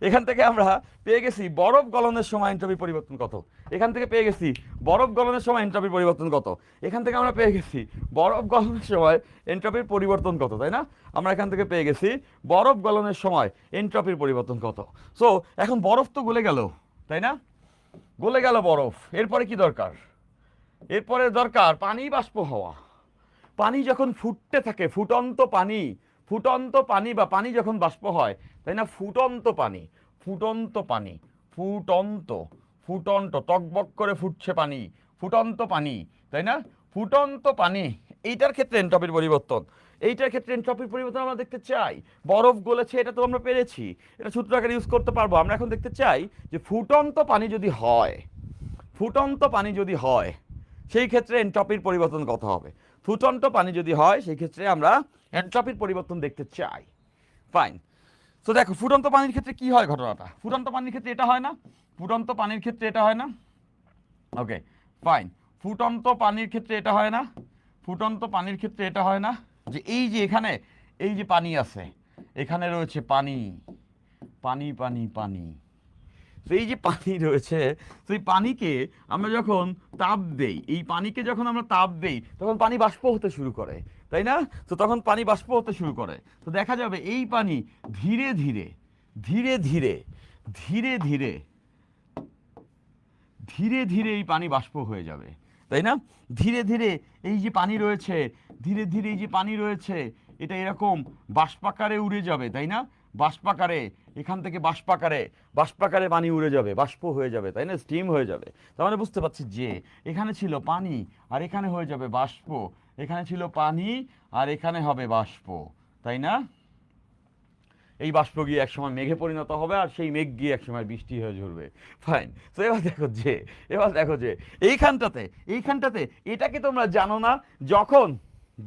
এখান থেকে আমরা পেয়ে গেছি বরফ গলনের সময় এন্ট্রপির পরিবর্তন কত, এখান থেকে পেয়ে গেছি বরফ গলনের সময় এন্ট্রপির পরিবর্তন কত, এখান থেকে আমরা পেয়ে গেছি বরফ গলনের সময় এন্ট্রপির পরিবর্তন কত, তাই না? আমরা এখান থেকে পেয়ে গেছি বরফ গলনের সময় এন্ট্রপির পরিবর্তন কত। সো এখন বরফ তো গলে গেল, তাই না? গলে গেল বরফ, এরপরে কি দরকার? এরপরে দরকার পানি বাষ্প হওয়া। পানি যখন ফুটতে থাকে, ফুটন্ত পানি, ফুটন্ত পানি বা পানি যখন বাষ্প হয়, তাই না? ফুটন্ত পানি, ফুটন্ত পানি, ফুটন্ত, ফুটন্ত টকবক করে ফুটছে পানি, ফুটন্ত পানি, তাই না? ফুটন্ত পানি, এইটার ক্ষেত্রে এন্ট্রপির পরিবর্তন, এইটার ক্ষেত্রে এন্ট্রপির পরিবর্তন আমরা দেখতে চাই। বরফ গলেছে, এটা তো আমরা পেরেছি, এটা সূত্র আকারে ইউজ করতে পারবো। আমরা এখন দেখতে চাই যে ফুটন্ত পানি যদি হয়, ফুটন্ত পানি যদি হয় সেই ক্ষেত্রে এন্ট্রপির পরিবর্তন কত হবে? ফুটন্ত পানি যদি হয় সেই ক্ষেত্রে আমরা এন্ট্রপির পরিবর্তন দেখতে চাই। ফাইন। তো দেখো ফুটন্ত পানির ক্ষেত্রে কি হয় ঘটনাটা? ফুটন্ত পানির ক্ষেত্রে এটা হয় না, ফুটন্ত পানির ক্ষেত্রে এটা হয় না। ওকে ফাইন, ফুটন্ত পানির ক্ষেত্রে এটা হয় না, ফুটন্ত পানির ক্ষেত্রে এটা হয় না। যে এই যে এখানে এই যে পানি আছে, এখানে রয়েছে পানি, পানি পানি পানি, তো এই যে পানি রয়েছে, তো এই পানিকে আমরা যখন তাপ দেই, এই পানিকে যখন আমরা তাপ দেই তখন পানি বাষ্প হতে শুরু করে, তাই না? তো তখন পানি বাষ্প হতে শুরু করে। তো দেখা যাবে এই পানি ধীরে ধীরে ধীরে ধীরে ধীরে ধীরে ধীরে ধীরে এই পানি বাষ্প হয়ে যাবে, তাই না? ধীরে ধীরে এই যে পানি রয়েছে, ধীরে ধীরে এই যে পানি রয়েছে, এটা এরকম বাষ্পাকারে উড়ে যাবে, তাই না? বাষ্পাকারে এখান থেকে বাষ্পাকারে পানি উড়ে যাবে, বাষ্প হয়ে যাবে, তাই না, স্টিম হয়ে যাবে। তার মানে বুঝতে পারছি যে এখানে ছিল পানি আর এখানে হয়ে যাবে বাষ্প, এখানে ছিল পানি আর এখানে হবে বাষ্প, তাই না? এই বাষ্প গিয়ে একসময় মেঘে পরিণত হবে আর সেই মেঘ গিয়ে একসময় বৃষ্টি হয়ে ঝরবে। ফাইন। তো এবার দেখো যে এইখানটাতে এটা কি তোমরা জানো না, যখন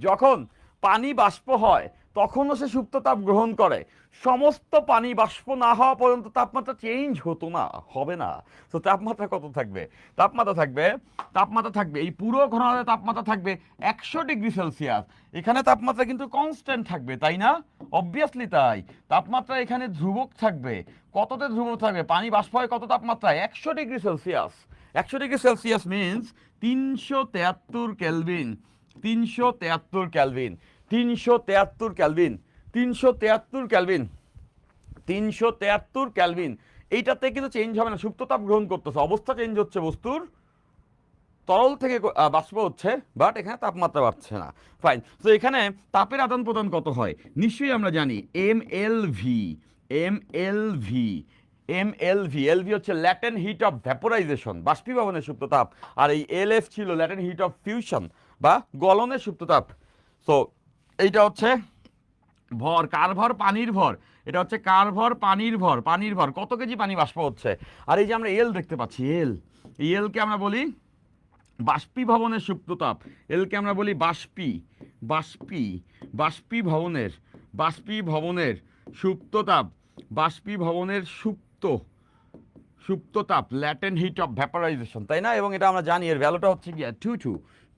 যখন পানি বাষ্প হয় তখনও সে সুপ্ত তাপ গ্রহণ করে। সমস্ত পানি বাষ্প না হওয়া পর্যন্ত তাপমাত্রা চেঞ্জ হতো না, হবে না। তো তাপমাত্রা কত থাকবে? তাপমাত্রা থাকবে এই পুরো ঘটনাতে তাপমাত্রা থাকবে 100 ডিগ্রি সেলসিয়াস। এখানে তাপমাত্রা কিন্তু কনস্ট্যান্ট থাকবে, তাই না? অবভিয়াসলি তাই। তাপমাত্রা এখানে ধ্রুবক থাকবে। কততে ধ্রুবক থাকবে? পানি বাষ্প হয় কত তাপমাত্রায়? 100 degree Celsius. 100 degree Celsius means 373 kelvin. 373 kelvin. 373 kelvin. 373 kelvin. 373 kelvin. এইটাতে কিন্তু চেঞ্জ হবে না, সুপ্ত তাপ গ্রহণ করতেছে, অবস্থা চেঞ্জ হচ্ছে বস্তুর, তরল থেকে বাষ্প হচ্ছে, বাট এখানে তাপমাত্রা বাড়ছে না। ফাইন। তো এখানে তাপের আদান প্রদান কত হয় নিশ্চয়ই আমরা জানি, এমএলভি। এমএলভি। এলভি হচ্ছে ল্যাটেন্ট হিট অফ ভ্যাপোরাইজেশন, বাষ্পীভবনের সুপ্ত তাপ। আর এই এলএফ ছিল ল্যাটেন্ট হিট অফ ফিউশন বা গলনের সুপ্ত তাপ। সো এইটা হচ্ছে ভর, কার ভর? পানির ভর। এটা হচ্ছে কার ভর? পানির ভর। কত কেজি পানি বাষ্প হচ্ছে। আর এই যে আমরা এল দেখতে পাচ্ছি, এই এলকে আমরা বলি বাষ্পীভবনের সুপ্ত তাপ। এলকে আমরা বলি বাষ্পীভবনের সুপ্ত তাপ। বাষ্পীভবনের সুপ্ত তাপ, ল্যাটেন্ট হিট অফ ভ্যাপারাইজেশন, তাই না? এবং এটা আমরা জানি এর ভ্যালুটা হচ্ছে কি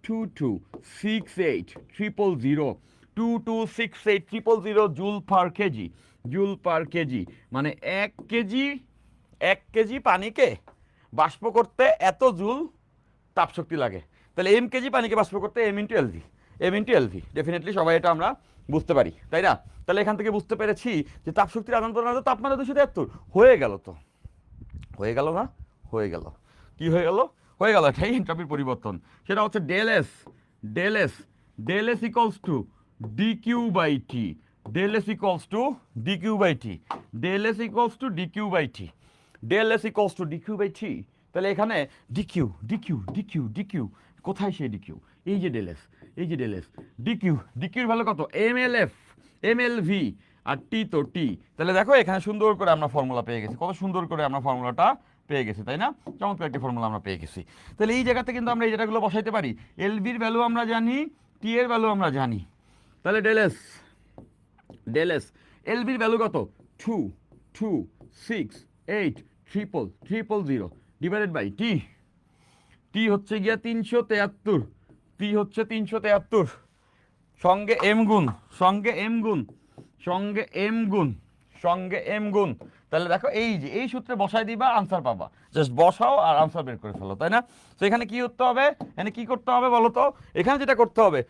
2268,000 2268,000 জুল পার কেজি। মানে 1 কেজি পানিকে বাষ্প করতে এত জুল তাপশক্তি লাগে। তাহলে এম কেজি পানিকে বাষ্প করতে এম ইন্টু এলভি ডেফিনেটলি সবাই এটা আমরা বুঝতে পারি, তাই না? তাহলে এখান থেকে বুঝতে পেরেছি যে তাপশক্তির আদান প্রদান তাপমাত্রা 273 হয়ে গেল। তো হয়ে গেল না? হয়ে গেল। কি হয়ে গেল? হয়ে গেল। এটাই এন্ট্রপির পরিবর্তন। সেটা হচ্ছে del S equals to DQ by T. Del S equals to DQ by T. তাহলে এখানে ডিকিউ কোথায়? সেই ডিকিউ এই যে ডেল এস ডিকিউর ভ্যালু কত? এমএলভি আর টি তো টি। তাহলে দেখো এখানে সুন্দর করে আমরা ফর্মুলা পেয়ে গেছি, কত সুন্দর করে আমরা ফর্মুলাটা পেয়ে গেছি, তাই না? চমৎকার একটি ফর্মুলা আমরা পেয়ে গেছি। তাহলে এই জায়গাতে কিন্তু আমরা এই জায়গাগুলো বসাইতে পারি। এলভির ভ্যালু আমরা জানি, টি এর ভ্যালু আমরা জানি। তাহলে ডেল এস এলভির ভ্যালু কত? 2,2,6,8,0,0 ডিভাইডেড বাই টি। টি হচ্ছে গিয়া 373, সঙ্গে এম গুণ। তাহলে দেখো এই যে এই সূত্রে বসাই দিবা, আনসার পাবা। জাস্ট বসাও আর আনসার বের করে ফেলো, তাই না? তো এখানে কি করতে হবে? এখানে কি করতে হবে বলো তো? এখানে যেটা করতে হবে,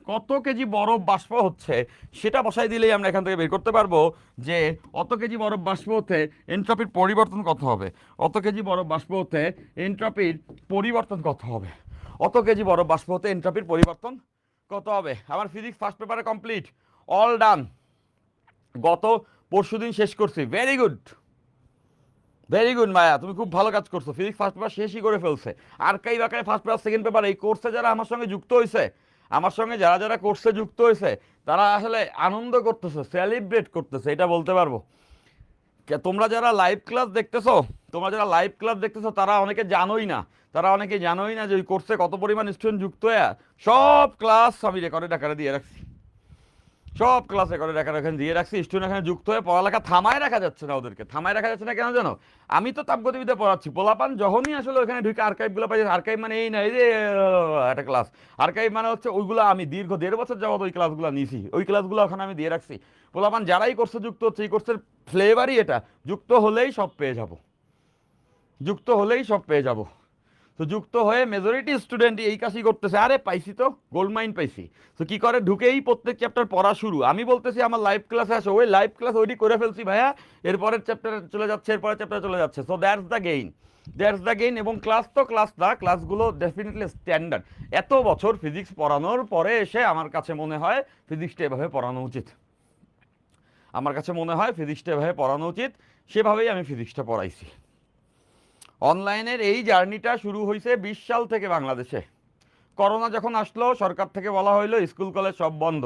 কত কেজি বরফ বাষ্প হচ্ছে সেটা বসাই দিলেই আমরা এখান থেকে বের করতে পারবো যে অত কেজি বরফ বাষ্প হতে এন্ট্রপির পরিবর্তন কত হবে। অত কেজি বরফ বাষ্প হতে এন্ট্রপির পরিবর্তন কত হবে। অত কেজি বরফ বাষ্প হতে এন্ট্রপির পরিবর্তন কত হবে। আমার ফিজিক্স ফার্স্ট পেপারে কমপ্লিট, অল ডান। গত পরশুদিন শেষ করছি। ভেরি গুড মায়া, তুমি খুব ভালো কাজ করছো। ফিজিক্স ফার্স্ট পেপার শেষই করে ফেলছে। আর্কাইভ আকারে ফার্স্ট পেপার সেকেন্ড পেপার। এই কোর্সে যারা আমার সঙ্গে যুক্ত হয়েছে, যারা কোর্সে যুক্ত হয়েছে তারা আসলে আনন্দ করতেছে, সেলিব্রেট করতেছে, এটা বলতে পারবো। তোমরা যারা লাইভ ক্লাস দেখতেছো তারা অনেকে জানোই না যে ওই কোর্সে কত পরিমাণ স্টুডেন্ট যুক্ত হয়ে সব ক্লাস আমি রেকর্ডেড আকারে দিয়ে রাখছি। স্টুডেন্ট এখানে যুক্ত হয়ে পড়ালেখা থামায় রাখা যাচ্ছে না। ওদেরকে থামায় রাখা যাচ্ছে না কেন জানো? আমি তো তাপগতিবিদ্যা পড়াচ্ছি, পোলাপান যখনই আসলে ওখানে ঢুকে আর্কাইভগুলো পাই। আর্কাইভ মানে এই না এই যে একটা ক্লাস। আর্কাইভ মানে হচ্ছে ওইগুলো আমি দীর্ঘ 1.5 বছর যাবত ওই ক্লাসগুলো নিয়েছি, ওই ক্লাসগুলো ওখানে আমি দিয়ে রাখছি। পোলাপান যারাই কোর্সে যুক্ত হচ্ছে, এই কোর্সের ফ্লেভারই এটা, যুক্ত হলেই সব পেয়ে যাব। তো যুক্ত হয়ে মেজরিটি স্টুডেন্ট এই কাজই করতেছে। আরে পাইছি তো, গোল্ড মাইন পাইছি। তো কি করে? ঢুকেই প্রত্যেক চ্যাপ্টার পড়া শুরু। আমি বলতেছি আমার লাইভ ক্লাসে আসো, ওই লাইভ ক্লাস ওইটি করে ফেলছি ভাইয়া, এরপরের চ্যাপ্টারে চলে যাচ্ছে। So that's the gain. এবং ক্লাসগুলো ডেফিনেটলি স্ট্যান্ডার্ড। এত বছর ফিজিক্স পড়ানোর পরে এসে আমার কাছে মনে হয় ফিজিক্সটা এভাবে পড়ানো উচিত। আমার কাছে মনে হয় ফিজিক্সটা এভাবে পড়ানো উচিত, সেভাবেই আমি ফিজিক্সটা পড়াইছি। অনলাইনের এই জার্নিটা শুরু হয়েছে 20 সাল থেকে বাংলাদেশে। করোনা যখন আসলো সরকার থেকে বলা হইলো স্কুল কলেজ সব বন্ধ।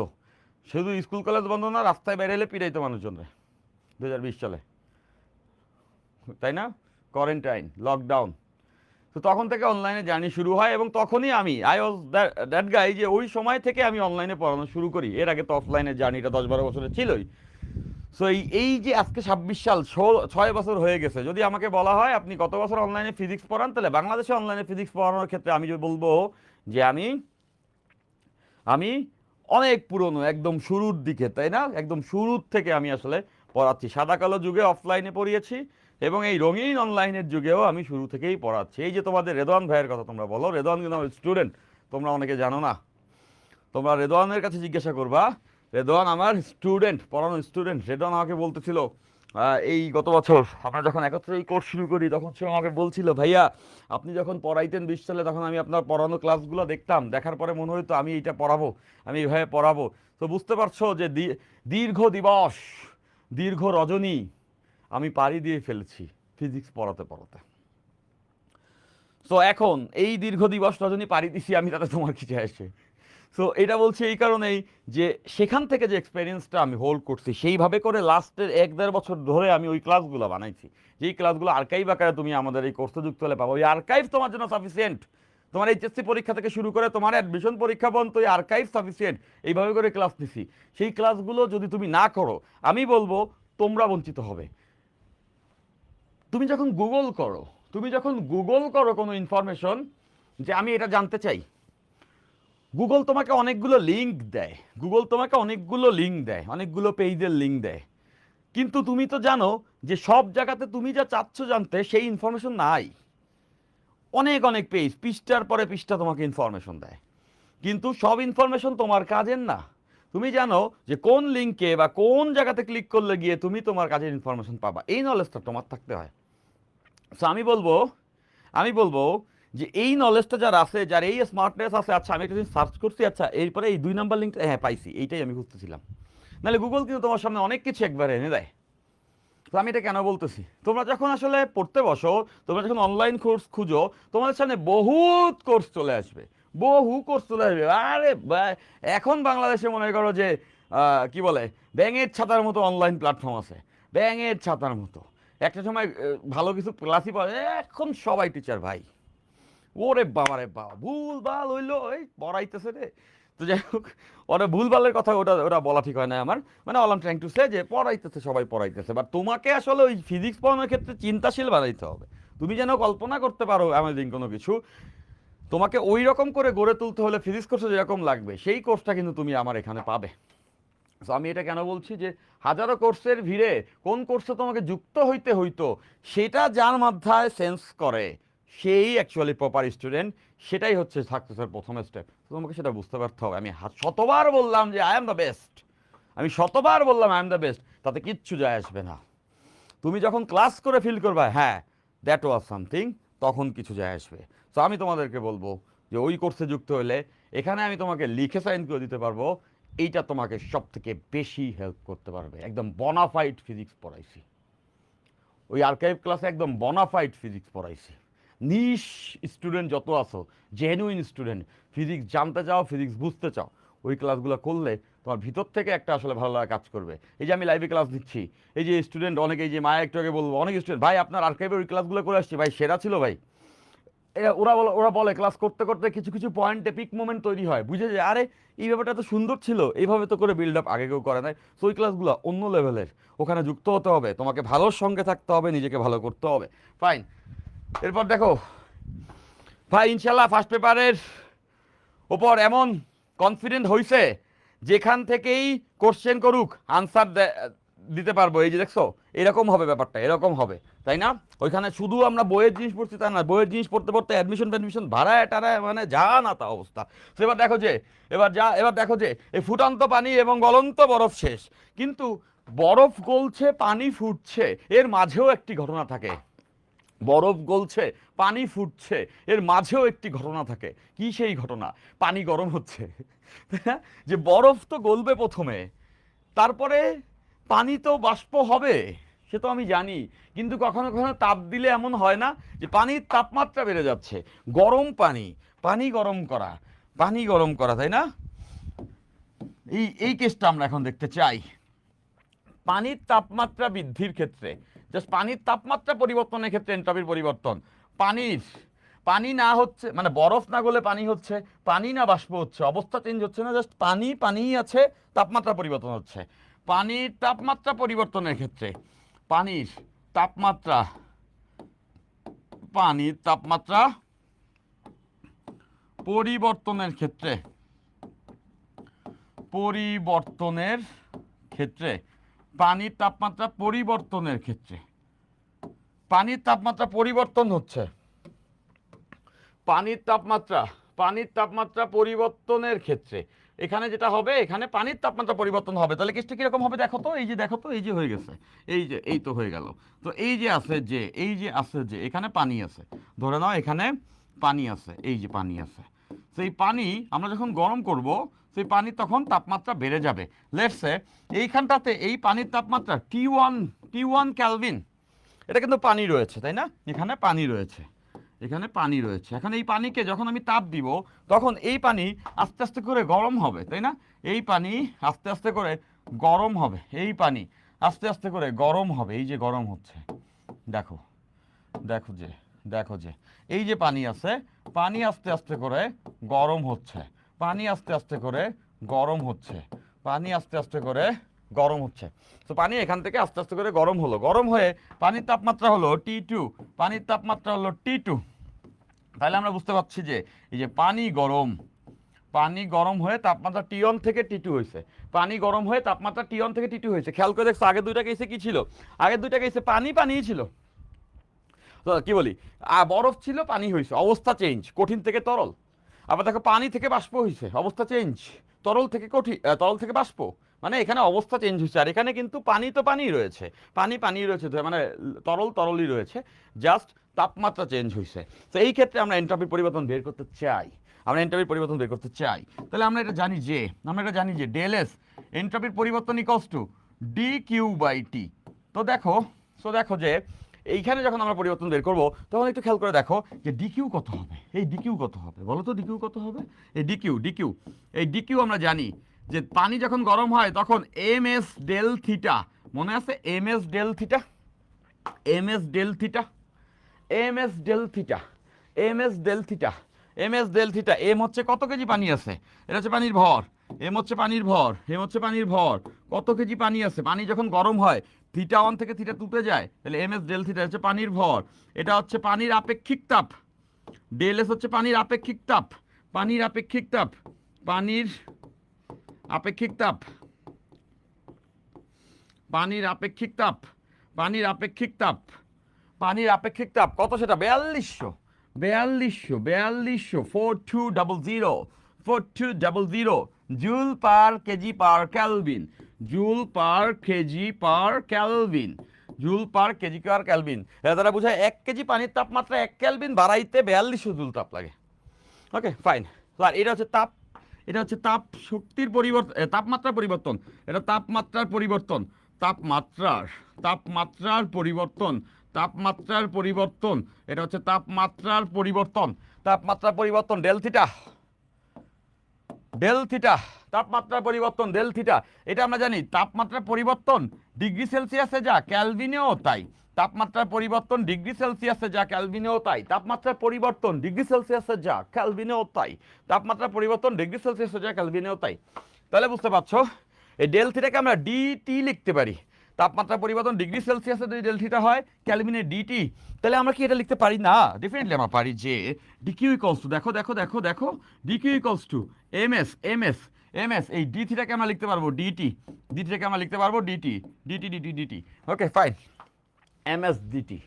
শুধু স্কুল কলেজ বন্ধ না, রাস্তায় বের হলে পিটাইতো মানুষজনরে 2020 সালে, তাই না? Quarantine, lockdown. তো তখন থেকে অনলাইনে জার্নি শুরু হয়, এবং তখনই আই ওয়াজ দ্যাট গাই যে ওই সময় থেকে আমি অনলাইনে পড়ানো শুরু করি। এর আগে তো অফলাইনের জার্নিটা 10-12 বছরের ছিলই। সো এই যে আজকে 26 সাল, 6 বছর হয়ে গেছে, যদি আমাকে বলা হয় আপনি কত বছর অনলাইনে ফিজিক্স পড়ান, তাহলে বাংলাদেশে অনলাইনে ফিজিক্স পড়ানোর ক্ষেত্রে আমি যে বলবো যে আমি অনেক পুরনো, একদম শুরুর দিকে, তাই না? একদম শুরুর থেকে আমি আসলে পড়াচ্ছি। সাদা কালো যুগে অফলাইনে পড়িয়েছি, এবং এই রঙিন অনলাইনের যুগেও আমি শুরু থেকেই পড়াচ্ছি। এই যে তোমাদের রেদওয়ান ভাইয়ের কথা তোমরা বলো, রেদওয়ান কিন্তু আমার স্টুডেন্ট, তোমরা অনেকে জানো না। তোমরা রেদওয়ানের কাছে জিজ্ঞাসা করবা, রেদওয়ান আমার স্টুডেন্ট, পড়ানো স্টুডেন্ট। রেদওয়ান আমাকে বলতেছিল এই গত বছর আমরা যখন একত্রে এই কোর্স শুরু করি, তখন সে আমাকে বলছিল, ভাইয়া আপনি যখন পড়াইতেন 20 সালে, তখন আমি আপনার পড়ানো ক্লাসগুলো দেখতাম, দেখার পরে মনে হতো আমি এইটা পড়াবো, আমি এইভাবে পড়াবো। তো বুঝতে পারছো যে দীর্ঘ দিবস, দীর্ঘ রজনী আমি পাড়ি দিয়ে ফেলেছি ফিজিক্স পড়াতে পড়াতে। সো এখন এই দীর্ঘ দিবস রজনী পাড়ি দিছি আমি, তাতে তোমার কি যায় আসে? সো এটা বলছি এই কারণেই যে সেখান থেকে যে এক্সপেরিয়েন্সটা আমি হোল্ড করছি, সেইভাবে করে লাস্টের 1-1.5 বছর ধরে আমি ওই ক্লাসগুলো বানাইছি, যেই ক্লাসগুলো আর্কাইভ আকারে তুমি আমাদের এই কোর্সে যুক্ত হলে পাবো। ওই আর্কাইভ তোমার জন্য সাফিসিয়েন্ট। তোমার এইচএসসি পরীক্ষা থেকে শুরু করে তোমার অ্যাডমিশন পরীক্ষা পর্যন্ত ওই আর্কাইভ সাফিসিয়েন্ট। এইভাবে করে ক্লাস নিছি। সেই ক্লাসগুলো যদি তুমি না করো, আমি বলবো তোমরা বঞ্চিত হবে। তুমি যখন গুগল করো কোনো ইনফরমেশন, যে আমি এটা জানতে চাই, গুগল তোমাকে অনেকগুলো লিঙ্ক দেয়, অনেকগুলো পেজের লিঙ্ক দেয়। কিন্তু তুমি তো জানো যে সব জায়গাতে তুমি যা চাচ্ছ জানতে সেই ইনফরমেশন নাই। অনেক অনেক পেজ, পৃষ্ঠার পরে পৃষ্ঠা তোমাকে ইনফরমেশন দেয়, কিন্তু সব ইনফরমেশন তোমার কাজের না। তুমি জানো যে কোন লিঙ্কে বা কোন জায়গাতে ক্লিক করলে গিয়ে তুমি তোমার কাজের ইনফরমেশন পাবা, এই নলেজটা তোমার থাকতে হয়। সো আমি বলবো যে এই নলেজটা যার আছে, যার এই স্মার্টনেস আছে, আচ্ছা আমি একটা জিনিস সার্চ করছি, আচ্ছা এরপরে এই 2 নাম্বার লিঙ্কটা, হ্যাঁ পাইছি, এইটাই আমি খুঁজতেছিলাম। নাহলে গুগল কিন্তু তোমার সামনে অনেক কিছু একবারে এনে দেয়। তো আমি এটা কেন বলতেছি, তোমরা যখন আসলে পড়তে বসো, তোমরা যখন অনলাইন কোর্স খুঁজো, তোমাদের সামনে বহুত কোর্স চলে আসবে, আরে এখন বাংলাদেশে মনে করো যে কি বলে, ব্যাঙের ছাতার মতো অনলাইন প্ল্যাটফর্ম আছে, ব্যাঙের ছাতার মতো। একটা সময় ভালো কিছু ক্লাসই পাওয়া যায়, এখন সবাই টিচার ভাই। ওরে বাবা রে বাবা, ভুল ভাল হইলো, এই পড়াইতেছে রে। তো যাই হোক, ওরা ভুল ভালের কথা ওটা ওটা বলা ঠিক হয় না আমার, মানে all I'm trying to say যে পড়াইতেছে, সবাই পড়াইতেছে, বাট তোমাকে আসলে ওই ফিজিক্স পড়ানোর ক্ষেত্রে চিন্তাশীল বানাইতে হবে। তুমি যেন কল্পনা করতে পারো অ্যামেজিং কোনো কিছু, তোমাকে ওই রকম করে গড়ে তুলতে হলে ফিজিক্স কোর্সে যেরকম লাগবে সেই কোর্সটা কিন্তু তুমি আমার এখানে পাবে। সো আমি এটা কেন বলছি যে হাজারো কোর্সের ভিড়ে কোন কোর্সে তোমাকে যুক্ত হইতে হইতো, সেটা যার মাথায় সেন্স করে সেই অ্যাকচুয়ালি প্রপার স্টুডেন্ট। সেটাই হচ্ছে সাকসেসের প্রথম স্টেপ। তোমাকে সেটা বুঝতে পারতে হবে। আমি শতবার বললাম যে আই এম দ্য বেস্ট, তাতে কিচ্ছু যায় আসবে না। তুমি যখন ক্লাস করে ফিল করবা হ্যাঁ দ্যাট ওয়াজ সামথিং, তখন কিছু যায় আসবে। সো আমি তোমাদেরকে বলবো যে ওই কোর্সে যুক্ত হলে এখানে আমি তোমাকে লিখে সাইন করে দিতে পারবো, এইটা তোমাকে সব থেকে বেশি হেল্প করতে পারবে। একদম বনাফাইড ফিজিক্স পড়াইছি, ওই আর্কাইভ ক্লাসে একদম বনাফাইড ফিজিক্স পড়াইছি। নিশ স্টুডেন্ট যত আছো, জেনুইন স্টুডেন্ট, ফিজিক্স জানতে চাও, ফিজিক্স বুঝতে চাও, ওই ক্লাসগুলো করলে তোমার ভিতর থেকে একটা আসলে ভালো লাগা কাজ করবে। এই যে আমি লাইভে ক্লাস দিচ্ছি, এই যে স্টুডেন্ট অনেকে, এই যে মায়া একটু আগে বলবো, অনেক স্টুডেন্ট ভাই আপনার আর্কাইভের ওই ক্লাসগুলো করে আসছি ভাই, সেরা ছিল ভাই। ওরা বলে ক্লাস করতে করতে কিছু কিছু পয়েন্টে পিক মোমেন্ট তৈরি হয়, বুঝে যায় আরে এই ব্যাপারটা তো সুন্দর ছিল, এইভাবে তো করে বিল্ড আপ আগে কেউ করে নাই। সো ওই ক্লাসগুলো অন্য লেভেলের, ওখানে যুক্ত হতে হবে, তোমাকে ভালোর সঙ্গে থাকতে হবে, নিজেকে ভালো করতে হবে। ফাইন, এরপর দেখো ভাই ইনশাল্লাহ ফার্স্ট পেপারের ওপর এমন কনফিডেন্ট হইছে, যেখান থেকেই কোশ্চেন করুক আনসার দিতে পারবো। এই যে দেখছো, এরকম হবে ব্যাপারটা, এরকম হবে, তাই না? ওইখানে শুধু আমরা বইয়ের জিনিস পড়ছি তা না, বইয়ের জিনিস পড়তে পড়তে অ্যাডমিশন ভাড়ায় টাড়ায় মানে যা না তা অবস্থা। তো এবার দেখো যে এই ফুটন্ত পানি এবং গলন্ত বরফ শেষ, কিন্তু বরফ গলছে, পানি ফুটছে, এর মাঝেও একটি ঘটনা থাকে। বরফ গলছে, পানি ফুটছে, এর মাঝেও একটি ঘটনা থাকে। কি সেই ঘটনা? পানি গরম হচ্ছে। যে বরফ তো গলবে প্রথমে, তারপরে পানি তো বাষ্প হবে, সে তো আমি জানি, কিন্তু কখনো কখনো তাপ দিলে এমন হয় না যে পানির তাপমাত্রা বেড়ে যাচ্ছে, গরম পানি, পানি গরম করা, পানি গরম করা, তাই না? এই এই কেসটা আমরা এখন দেখতে চাই। পানির তাপমাত্রা বৃদ্ধির ক্ষেত্রে, জাস্ট পানির তাপমাত্রা পরিবর্তনের ক্ষেত্রে এনট্রপির পরিবর্তন, পানির, পানি না হচ্ছে মানে বরফ না গলে পানি হচ্ছে, পানি না বাষ্প হচ্ছে, অবস্থা চেঞ্জ হচ্ছে না, জাস্ট পানি পানিই আছে, তাপমাত্রা পরিবর্তন হচ্ছে। পানির তাপমাত্রা পরিবর্তনের ক্ষেত্রে, পানির তাপমাত্রা, পানির তাপমাত্রা পরিবর্তনের ক্ষেত্রে, পরিবর্তনের ক্ষেত্রে, পানির তাপমাত্রা পরিবর্তনের ক্ষেত্রে, পানির তাপমাত্রা পরিবর্তন হচ্ছে, পানির তাপমাত্রা, পানির তাপমাত্রা পরিবর্তনের ক্ষেত্রে এখানে যেটা হবে, এখানে পানির তাপমাত্রা পরিবর্তন হবে। তাহলে কেসটা কিরকম হবে দেখো তো, এই যে দেখো তো, এই যে হয়ে গেছে, এই যে এই তো হয়ে গেল। তো এই যে আছে যে, এই যে আছে যে, এখানে পানি আছে, ধরে নাও এখানে পানি আছে, এই যে পানি আছে, সেই পানি আমরা যখন গরম করব, সেই পানির তখন তাপমাত্রা বেড়ে যাবে। লেটসে এইখানটাতে এই পানির তাপমাত্রা T1 ক্যালভিন, এটা কিন্তু পানি রয়েছে, তাই না? এখানে পানি রয়েছে, এখানে পানি রয়েছে। এখন এই পানিকে যখন আমি তাপ দিব, তখন এই পানি আস্তে আস্তে করে গরম হবে, তাই না? এই পানি আস্তে আস্তে করে গরম হবে, এই পানি আস্তে আস্তে করে গরম হবে, এই যে গরম হচ্ছে, দেখো, দেখো যে, দেখো যে এই যে পানি আছে, পানি আস্তে আস্তে করে গরম হচ্ছে, পানি আস্তে আস্তে করে গরম হচ্ছে, পানি আস্তে আস্তে করে গরম হচ্ছে। তো পানি এখান থেকে আস্তে আস্তে করে গরম হলো, গরম হয়ে পানির তাপমাত্রা হলো T2, পানির তাপমাত্রা হলো T2। তাহলে আমরা বুঝতে পারছি যে এই যে পানি গরম, পানি গরম হয়ে তাপমাত্রা T1 থেকে T2 হয়েছে, পানি গরম হয়ে তাপমাত্রা T1 থেকে T2 হয়েছে। খেয়াল করে দেখছো আগের দুইটা কেসে কি ছিল? আগের দুইটা কেসে পানি পানিই ছিল, তো কি বলি, বরফ ছিল পানি হয়েছে, অবস্থা চেঞ্জ, কঠিন থেকে তরল। আবার দেখো পানি থেকে বাষ্প হয়েছে, অবস্থা চেঞ্জ, তরল থেকে কঠিন, তরল থেকে বাষ্প, মানে এখানে অবস্থা চেঞ্জ হচ্ছে। আর এখানে কিন্তু পানি তো পানিই রয়েছে, পানি পানিই রয়েছে, মানে তরল তরলই রয়েছে, জাস্ট তাপমাত্রা চেঞ্জ হয়েছে। তো এই ক্ষেত্রে আমরা এনট্রপির পরিবর্তন বের করতে চাই, আমরা এনট্রপির পরিবর্তন বের করতে চাই। তাহলে আমরা এটা জানি যে, আমরা এটা জানি যে ডেল এস এনট্রপির পরিবর্তন equals to D Q by T. তো দেখো, দেখো যে এইখানে যখন আমরা পরিবর্তন বের করবো, তখন একটু খেয়াল করে দেখো যে ডিকিউ কত হবে, এই ডিকিউ কত হবে বলো তো, ডিকিউ কত হবে? এই ডিকিউ, এই ডিকিউ আমরা জানি যে পানি যখন গরম হয় তখন এম এস ডেল থিটা, মনে আছে M S del theta, M S del theta, M S del theta, M S del theta, M S del theta. M হচ্ছে কত কেজি পানি আছে, এটা হচ্ছে পানির ভর, এম হচ্ছে পানির ভর, এম হচ্ছে পানির ভর, কত কেজি পানি আছে। পানি যখন গরম হয় θ1 থেকে θ2 যায়, তাহলে এম এস ডেল থিটা হচ্ছে পানির ভর, এটা হচ্ছে পানির আপেক্ষিক তাপ, ডেল এস হচ্ছে পানির আপেক্ষিক তাপ, পানির আপেক্ষিক তাপ, পানির আপেক্ষিক তাপ, পানির আপেক্ষিক তাপ, পানির আপেক্ষিক তাপ, পানির আপেক্ষিক তাপ কত সেটা 4200, 4200 4200 joule per KG per kelvin, joule per KG per kelvin, joule per KG per Calvin. এটা দ্বারা বোঝায় 1 কেজি পানির তাপমাত্রা 1 ক্যালভিন বাড়াইতে 4200 জুল তাপ লাগে। Okay fine. আর এটা হচ্ছে তাপ, এটা হচ্ছে তাপ শক্তির পরিবর্তন, তাপমাত্রার পরিবর্তন, এটা তাপমাত্রার পরিবর্তন, তাপমাত্রার, তাপমাত্রার পরিবর্তন, তাপমাত্রার পরিবর্তন, এটা হচ্ছে তাপমাত্রার পরিবর্তন, তাপমাত্রার পরিবর্তন ডেল থিটা, ডেল থিটা, তাপমাত্রার পরিবর্তন ডেল থিটা। এটা আমরা জানি তাপমাত্রার পরিবর্তন ডিগ্রি সেলসিয়াসে যা ক্যালভিনেও তাই, তাপমাত্রার পরিবর্তন ডিগ্রি সেলসিয়াসে যা ক্যালভিনেও তাই, তাপমাত্রার পরিবর্তন ডিগ্রি সেলসিয়াসে যা ক্যালভিনেও তাই, তাপমাত্রার পরিবর্তন ডিগ্রি সেলসিয়াসে যা ক্যালভিনেও তাই। তাহলে বুঝতে পারছো এই ডেল থিটাকে আমরা ডিটি লিখতে পারি, তাপমাত্রা পরিবর্তন ডিগ্রি সেলসিয়াসে যদি ডেল থিটা হয় ক্যালভিনে ডিটি, তাহলে আমরা কি এটা লিখতে পারি না? ডেফিনেটলি আমরা পারি যে ডিকিউ ইকুয়ালস টু, দেখো দেখো দেখো দেখো, DQ equals to MS, MS, MS, এই ডি থিটাকে আমরা লিখতে পারবো ডিটি, ডি থিটাকে আমরা লিখতে পারবো DT, DT DT DT. Okay fine, MS DT,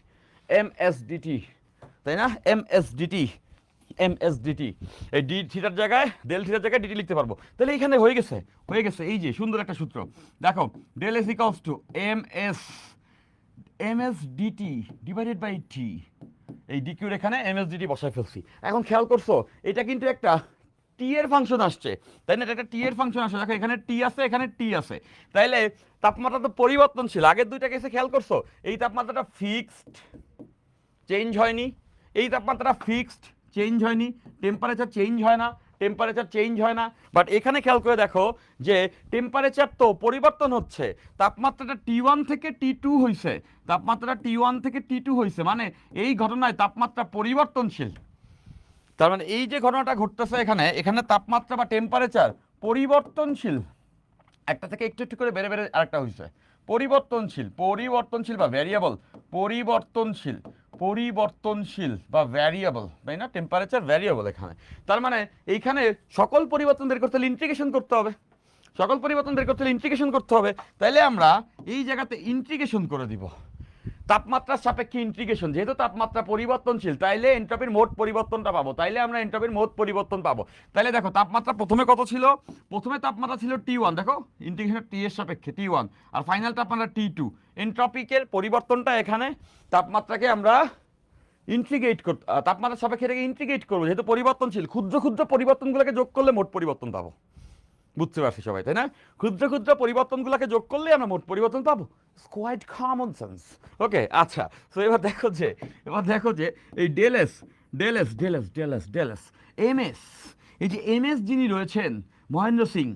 MS DT, তাই না? এমএস ডিটি, এমএস ডিটি, এই ডি থিটার জায়গায় ডেল থিটার জায়গায় ডিটি লিখতে পারবো। তাহলে এইখানে হয়ে গেছে, হয়ে গেছে, এই যে সুন্দর একটা সূত্র দেখো, del S equals to MS, MS DT divided by T, এই ডিকিউর এখানে এমএস ডিটি বসায় ফেলছি। এখন খেয়াল করছো এটা কিন্তু একটা T টি এর ফাংশন আসছে, তাই না? এটা একটা টি এর ফাংশন আসছে, দেখো এখানে টি আছে, এখানে টি আছে, তাইলে তাপমাত্রা তো পরিবর্তনশীল। আগের দুইটা কেসে খেয়াল করছো, এই তাপমাত্রাটা ফিক্সড, চেঞ্জ হয়নি, এই তাপমাত্রা ফিক্সড, চেঞ্জ হয়নি, টেম্পারেচার চেঞ্জ হয় না, টেম্পারেচার চেঞ্জ হয় না। বাট এখানে খেয়াল করে দেখো যে টেম্পারেচার তো পরিবর্তন হচ্ছে, তাপমাত্রাটা T1 থেকে T2 হয়েছে, তাপমাত্রাটা T1 থেকে T2 হয়েছে, মানে এই ঘটনায় তাপমাত্রা পরিবর্তনশীল। তার মানে এই যে ঘটনাটা ঘটতেছে এখানে, এখানে তাপমাত্রা বা টেম্পারেচার পরিবর্তনশীল, একটা থেকে একটু একটু করে বেড়ে বেড়ে আরেকটা হয়েছে, পরিবর্তনশীল, পরিবর্তনশীল বা ভ্যারিয়েবল, পরিবর্তনশীল, পরিবর্তনশীল বা ভ্যারিয়েবল, তাই না? টেম্পারেচার ভ্যারিয়েবল এখানে। তার মানে এইখানে সকল পরিবর্তন বের করতে হলে ইন্টিগ্রেশন করতে হবে, সকল পরিবর্তন বের করতে হলে ইন্টিগ্রেশন করতে হবে। তাইলে আমরা এই জায়গাতে ইন্টিগ্রেশন করে দিব, তাপমাত্রার সাপেক্ষে ইন্টিগ্রেশন, যেহেতু তাপমাত্রা পরিবর্তনশীল তাইলে এন্ট্রপির মোট পরিবর্তনটা পাবো, তাইলে আমরা এন্ট্রপির মোট পরিবর্তন পাবো। তাইলে দেখো তাপমাত্রা প্রথমে কত ছিল, প্রথমে তাপমাত্রা ছিল T1, দেখো ইন্টিগ্রেশন টি এর সাপেক্ষে T1, আর ফাইনাল তাপমাত্রা T2। এন্ট্রপিকের পরিবর্তনটা এখানে তাপমাত্রাকে আমরা ইন্টিগ্রেট করতে, তাপমাত্রার সাপেক্ষে এটাকে ইন্টিগ্রেট করবো, যেহেতু পরিবর্তনশীল, ক্ষুদ্র ক্ষুদ্র পরিবর্তনগুলোকে যোগ করলে মোট পরিবর্তন পাবো। বুঝতে পারছি সবাই, তাই না? ক্ষুদ্র ক্ষুদ্র পরিবর্তনগুলোকে যোগ করলে আমরা মোট পরিবর্তন পাবো। Quite common sense. ওকে, আচ্ছা, তো এবার দেখো যে এই del S, del S, del S, del S, del S, M S, এই যে এম এস যিনি রয়েছেন Mahendra Singh,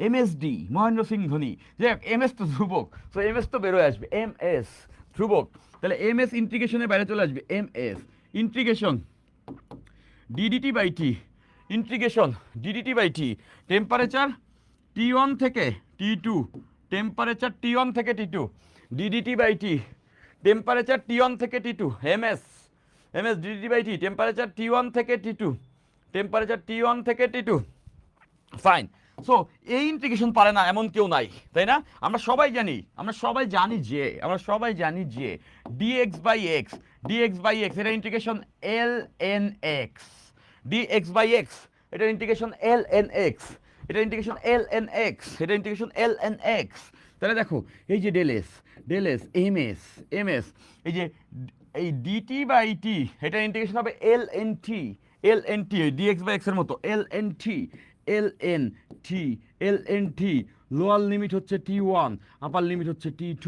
M S D Mahendra Singh Dhoni, যে এম এস তো ধ্রুবক, তো এম এস তো বেরোয় আসবে, এম এস ধ্রুবক, তাহলে এম এস ইন্টিগ্রেশনের বাইরে চলে আসবে, M S integration DDT by T, integration DDT by T, temperature T1 থেকে T2, টেম্পারেচার T1 থেকে T2, DDT by T, temperature T1 থেকে T2, MS, MS DDT by T, temperature T1 থেকে T2, temperature T1 থেকে T2। Fine. So এই integration পারে না এমন কেউ নাই, তাই না? আমরা সবাই জানি, যে dx by X, dx by X এটা integration L N X, dx by X এটা ইন্টিগ্রেশন এল এন এক্স, এটা ইন্টিগ্রেশন এল এন এক্স, এটা ইন্টিগ্রেশন এল এন এক্স। তাহলে দেখো এই যে del S, del S, M S, M S, এই যে এই ডিটি বাই টি এটা ইন্টিগ্রেশন হবে L N T, L N T, DX by X এর মতো, L N T, L N T, L N টি। লোয়ার লিমিট হচ্ছে T1, আপার limit হচ্ছে T2,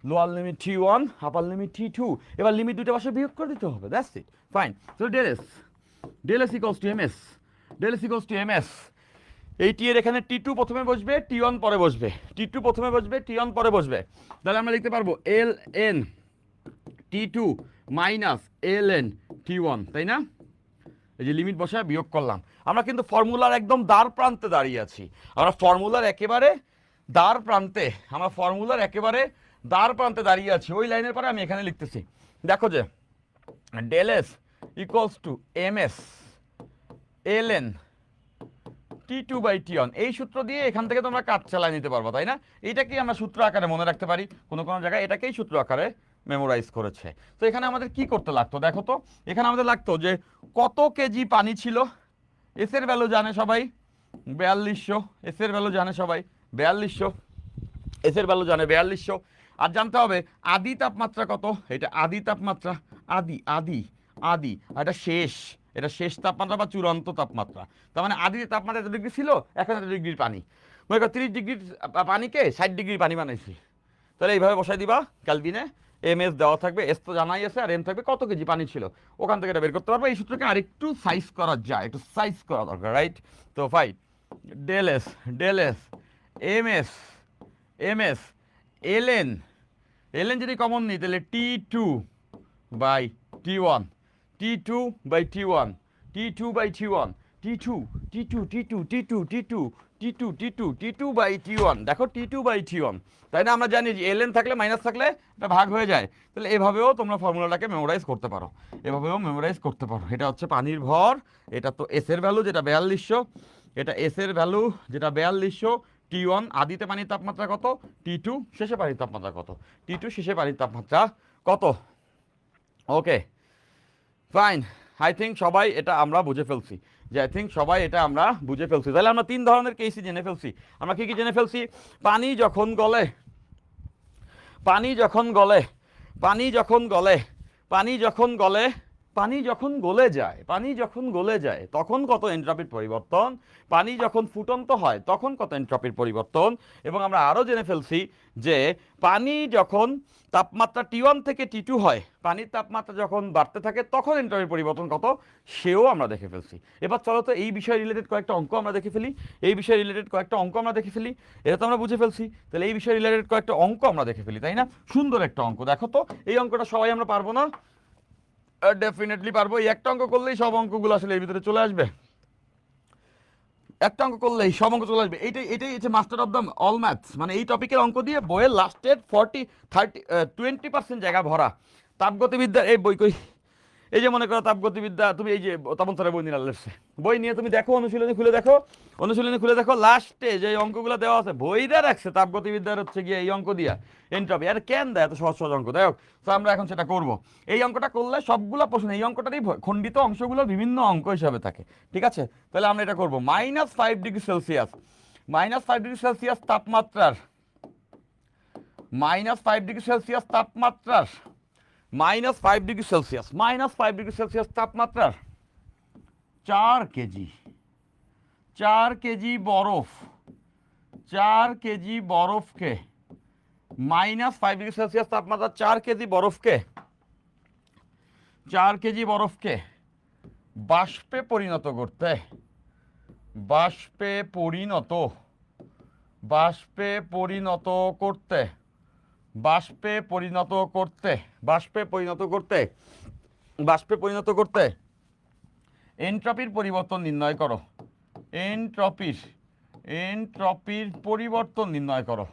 lower limit T1, আপার limit T2। এবার limit দুটো পাশে বিয়োগ করে দিতে হবে, that's it. Fine. So del S equals to MS, del S equals to MS. এই টি এর এখানে T2 প্রথমে বসবে, T1 পরে বসবে, T2 প্রথমে বসবে, T1 পরে বসবে। তাহলে আমরা লিখতে পারবো এল N T2 minus L N T1, তাই না? এই যে লিমিট বসায় বিয়োগ করলাম। আমরা কিন্তু ফর্মুলার একদম দ্বার প্রান্তে দাঁড়িয়ে আছি, আমরা ফর্মুলার একেবারে দ্বার প্রান্তে, আমরা ফর্মুলার একেবারে দ্বার প্রান্তে দাঁড়িয়ে আছি। ওই লাইনের পরে আমি এখানে লিখতেছি, দেখো যে del S equals to M S L N T2 by T1। এই সূত্র দিয়ে এখান থেকে তোমরা কাজ চালায় নিতে পারবো, তাই না? এইটাকেই আমরা সূত্র আকারে মনে রাখতে পারি, কোনো কোনো জায়গায় এটাকেই সূত্র আকারে মেমোরাইজ করেছে। তো এখানে আমাদের কি করতে লাগতো দেখো তো, এখানে আমাদের লাগতো যে কত কেজি পানি ছিল, এস এর ভ্যালু জানে সবাই 4200, এস এর ভ্যালু জানে সবাই 4200, এস এর ভ্যালু জানে 4200। আর জানতে হবে আদি তাপমাত্রা কত, এটা আদি তাপমাত্রা, আদি আদি আদি, আর এটা শেষ, এটা শেষ তাপমাত্রা বা চূড়ান্ত তাপমাত্রা। তার মানে আদি তাপমাত্রা এত ডিগ্রি ছিল, এখন এত ডিগ্রির পানি, মনে করো 30 ডিগ্রির পানিকে 60 ডিগ্রির পানি বানাইছি। তাহলে এইভাবে বসাই দিবা ক্যালভিনে, এম এস দেওয়া থাকবে, এস তো জানাই আছে, আর এম থাকবে কত কেজি পানি ছিল, ওখান থেকে এটা বের করতে পারবো। এই সূত্রকে আরেকটু সাইজ করা যায়, একটু সাইজ করা দরকার, রাইট? তো fine, del S, del S, M S, M S, L N, L N যদি কমন নিই তাহলে T2 by T1, T2 by T1, T2 by T1, T2, T2, T2, T2, T2, T2, T2, T2 by T1, দেখো T2 by T1, তাই না? আমরা জানি যে LN থাকলে মাইনাস থাকলে এটা ভাগ হয়ে যায়। তাহলে এভাবেও তোমরা ফর্মুলাটাকে মেমোরাইজ করতে পারো, এভাবেও মেমোরাইজ করতে পারো। এটা হচ্ছে পানির ভর, এটা তো এস এর ভ্যালু যেটা 4200, এটা এস এর ভ্যালু যেটা 4200, T1 আদিতে পানির তাপমাত্রা কত, T2 শেষে পানির তাপমাত্রা কত, T2 শেষে পানির তাপমাত্রা কত। ওকে ফাইন, আই থিঙ্ক সবাই এটা আমরা বুঝে ফেলছি, যে আই থিঙ্ক সবাই এটা আমরা বুঝে ফেলছি। তাহলে আমরা 3 ধরনের কেসই জেনে ফেলছি। আমরা কি কি জেনে ফেলছি? পানি যখন গলে, পানি যখন গলে, পানি যখন গলে, পানি যখন গলে পানি যখন গলে যায় তখন কত এনট্রপির পরিবর্তন, পানি যখন ফুটন্ত হয় তখন কত এনট্রপির পরিবর্তন, এবং আমরা আরও জেনে ফেলছি যে পানি যখন তাপমাত্রা T1 থেকে T2 হয়, পানির তাপমাত্রা যখন বাড়তে থাকে তখন এনট্রপির পরিবর্তন কত সেও আমরা দেখে ফেলছি। এবার চলো তো এই বিষয় রিলেটেড কয়েকটা অঙ্ক আমরা দেখে ফেলি। এটা তো আমরা বুঝে ফেলছি, তাহলে এই বিষয় রিলেটেড কয়েকটা অঙ্ক আমরা দেখে ফেলি, তাই না? সুন্দর একটা অঙ্ক, দেখো তো এই অঙ্কটা সবাই আমরা পারবো না? ডেফিনেটলি পারবো। এই একটা অঙ্ক করলেই সব অঙ্কগুলো আসলে এর ভিতরে চলে আসবে, একটা অঙ্ক করলেই সব অঙ্ক চলে আসবে। এটাই হচ্ছে master of the all maths, মানে এই টপিকের অঙ্ক দিয়ে বইয়ের লাস্টের 20% জায়গা ভরা। তাপগতিবিদ্যার এই বই কই, এই যে মনে করো তাপগতিবিদ্যা, তুমি এই যে তপন স্যারের বই নিয়ে আনলেছে, বই নিয়ে তুমি দেখো, অনুশীলনী খুলে দেখো লাস্টে যে অঙ্কগুলো দেওয়া আছে বইরা রাখছে তাপগতিবিদ্যার হচ্ছে গিয়ে এই অঙ্ক দিয়া এনট্রপি। আর কেন দেয় এত সহজ সহজ অঙ্ক? দেখ, তো আমরা এখন সেটা করব। এই অঙ্কটা করলে সবগুলো প্রশ্ন এই অঙ্কটারই খণ্ডিত অংশগুলো বিভিন্ন অঙ্ক হিসাবে থাকে, ঠিক আছে? তাহলে আমরা এটা করব। -5 ডিগ্রি সেলসিয়াস, -5 ডিগ্রি সেলসিয়াস তাপমাত্রার, -5 ডিগ্রি সেলসিয়াস তাপমাত্রার, -5 ডিগ্রি সেলসিয়াস তাপমাত্রার 4 কেজি বরফ, 4 কেজি বরফকে, -5 ডিগ্রি সেলসিয়াস তাপমাত্রা 4 কেজি বরফকে, 4 কেজি বরফকে বাষ্পে পরিণত করতে, বাষ্পে পরিণত বাষ্পে পরিণত করতে বাষ্পে পরিণত করতে বাষ্পে পরিণত করতে বাষ্পে পরিণত করতে এনট্রপির পরিবর্তন নির্ণয় করো। এনট্রপির পরিবর্তন নির্ণয় করো।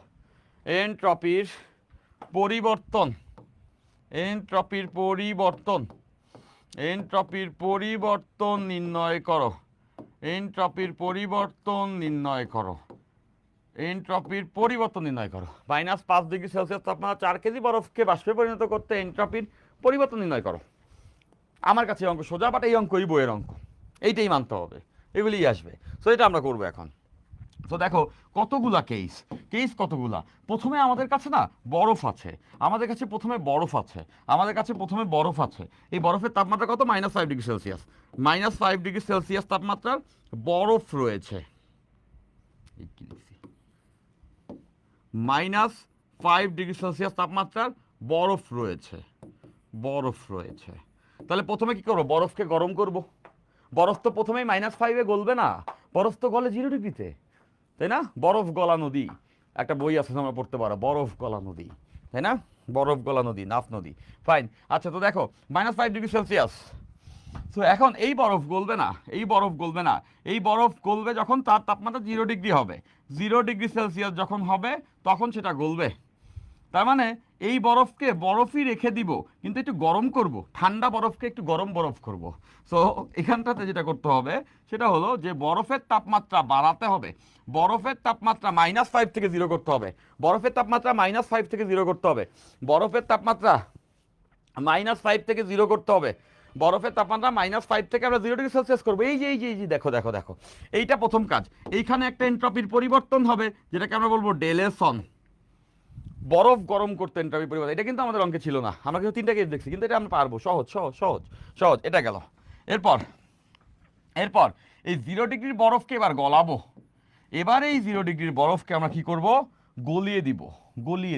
এনট্রপির পরিবর্তন এনট্রপির পরিবর্তন এনট্রপির পরিবর্তন নির্ণয় করো। এনট্রপির পরিবর্তন নির্ণয় করো। এনট্রপির পরিবর্তন নির্ণয় করো। -5 ডিগ্রি সেলসিয়াস তাপমাত্রা 4 কেজি বরফকে বাষ্পে পরিণত করতে এনট্রপির পরিবর্তন নির্ণয় করো। আমার কাছে অঙ্ক সোজা, বাট এই অঙ্কই বইয়ের অঙ্ক, এইটাই মানতে হবে, এগুলিই আসবে। সো এটা আমরা করবো এখন। তো দেখো কতগুলা কেস কতগুলা। প্রথমে আমাদের কাছে না বরফ আছে, আমাদের কাছে প্রথমে বরফ আছে। এই বরফের তাপমাত্রা কত? -5 ডিগ্রি সেলসিয়াস। -5 ডিগ্রি সেলসিয়াস তাপমাত্রার বরফ রয়েছে। -5 ডিগ্রি সেলসিয়াস তাপমাত্রার বরফ রয়েছে। তাহলে প্রথমে কি করবো? বরফকে গরম করব। বরফ তো প্রথমেই -5-এ গলবে না, বরফ তো গলে 0 ডিগ্রিতে, তাই না? বরফ গলা নদী, একটা বই আছে তোমরা পড়তে পারো, বরফ গলা নদী, তাই না? বরফ গলা নদী, নাফ নদী। ফাইন, আচ্ছা তো দেখো -5 ডিগ্রি সেলসিয়াস। তো এখন এই বরফ গলবে না, এই বরফ গলবে যখন তার তাপমাত্রা 0 ডিগ্রি হবে। 0 ডিগ্রি সেলসিয়াস যখন হবে তখন সেটা গলবে। তার মানে এই বরফকে বরফই রেখে দিব, কিন্তু একটু গরম করব, ঠান্ডা বরফকে একটু গরম বরফ করব। সো এখানটাতে যেটা করতে হবে সেটা হলো যে বরফের তাপমাত্রা বাড়াতে হবে। বরফের তাপমাত্রা -5 থেকে 0 করতে হবে। বরফের তাপমাত্রা -5 থেকে 0 করতে হবে। বরফের তাপমাত্রা -5 থেকে 0 করতে হবে। বরফের তাপমাত্রা -5 থেকে আমরা 0 ডিগ্রি সেলসিয়াস করবো। এই যে দেখো এইটা প্রথম কাজ। এইখানে একটা এনট্রপির পরিবর্তন হবে, যেটাকে আমরা বলবো ডেলেসন। বরফ গরম করতে এনট্রপি পরিবর্তন, এটা কিন্তু আমাদের অঙ্কে ছিল না, আমরা কিন্তু 3টা কেস দেখছি, কিন্তু এটা আমরা পারবো, সহজ সহজ সহজ সহজ। এটা গেল। এরপর এই 0 ডিগ্রির বরফকে এবার গলাবো। এবার এই 0 ডিগ্রির বরফকে আমরা কি করব? গলিয়ে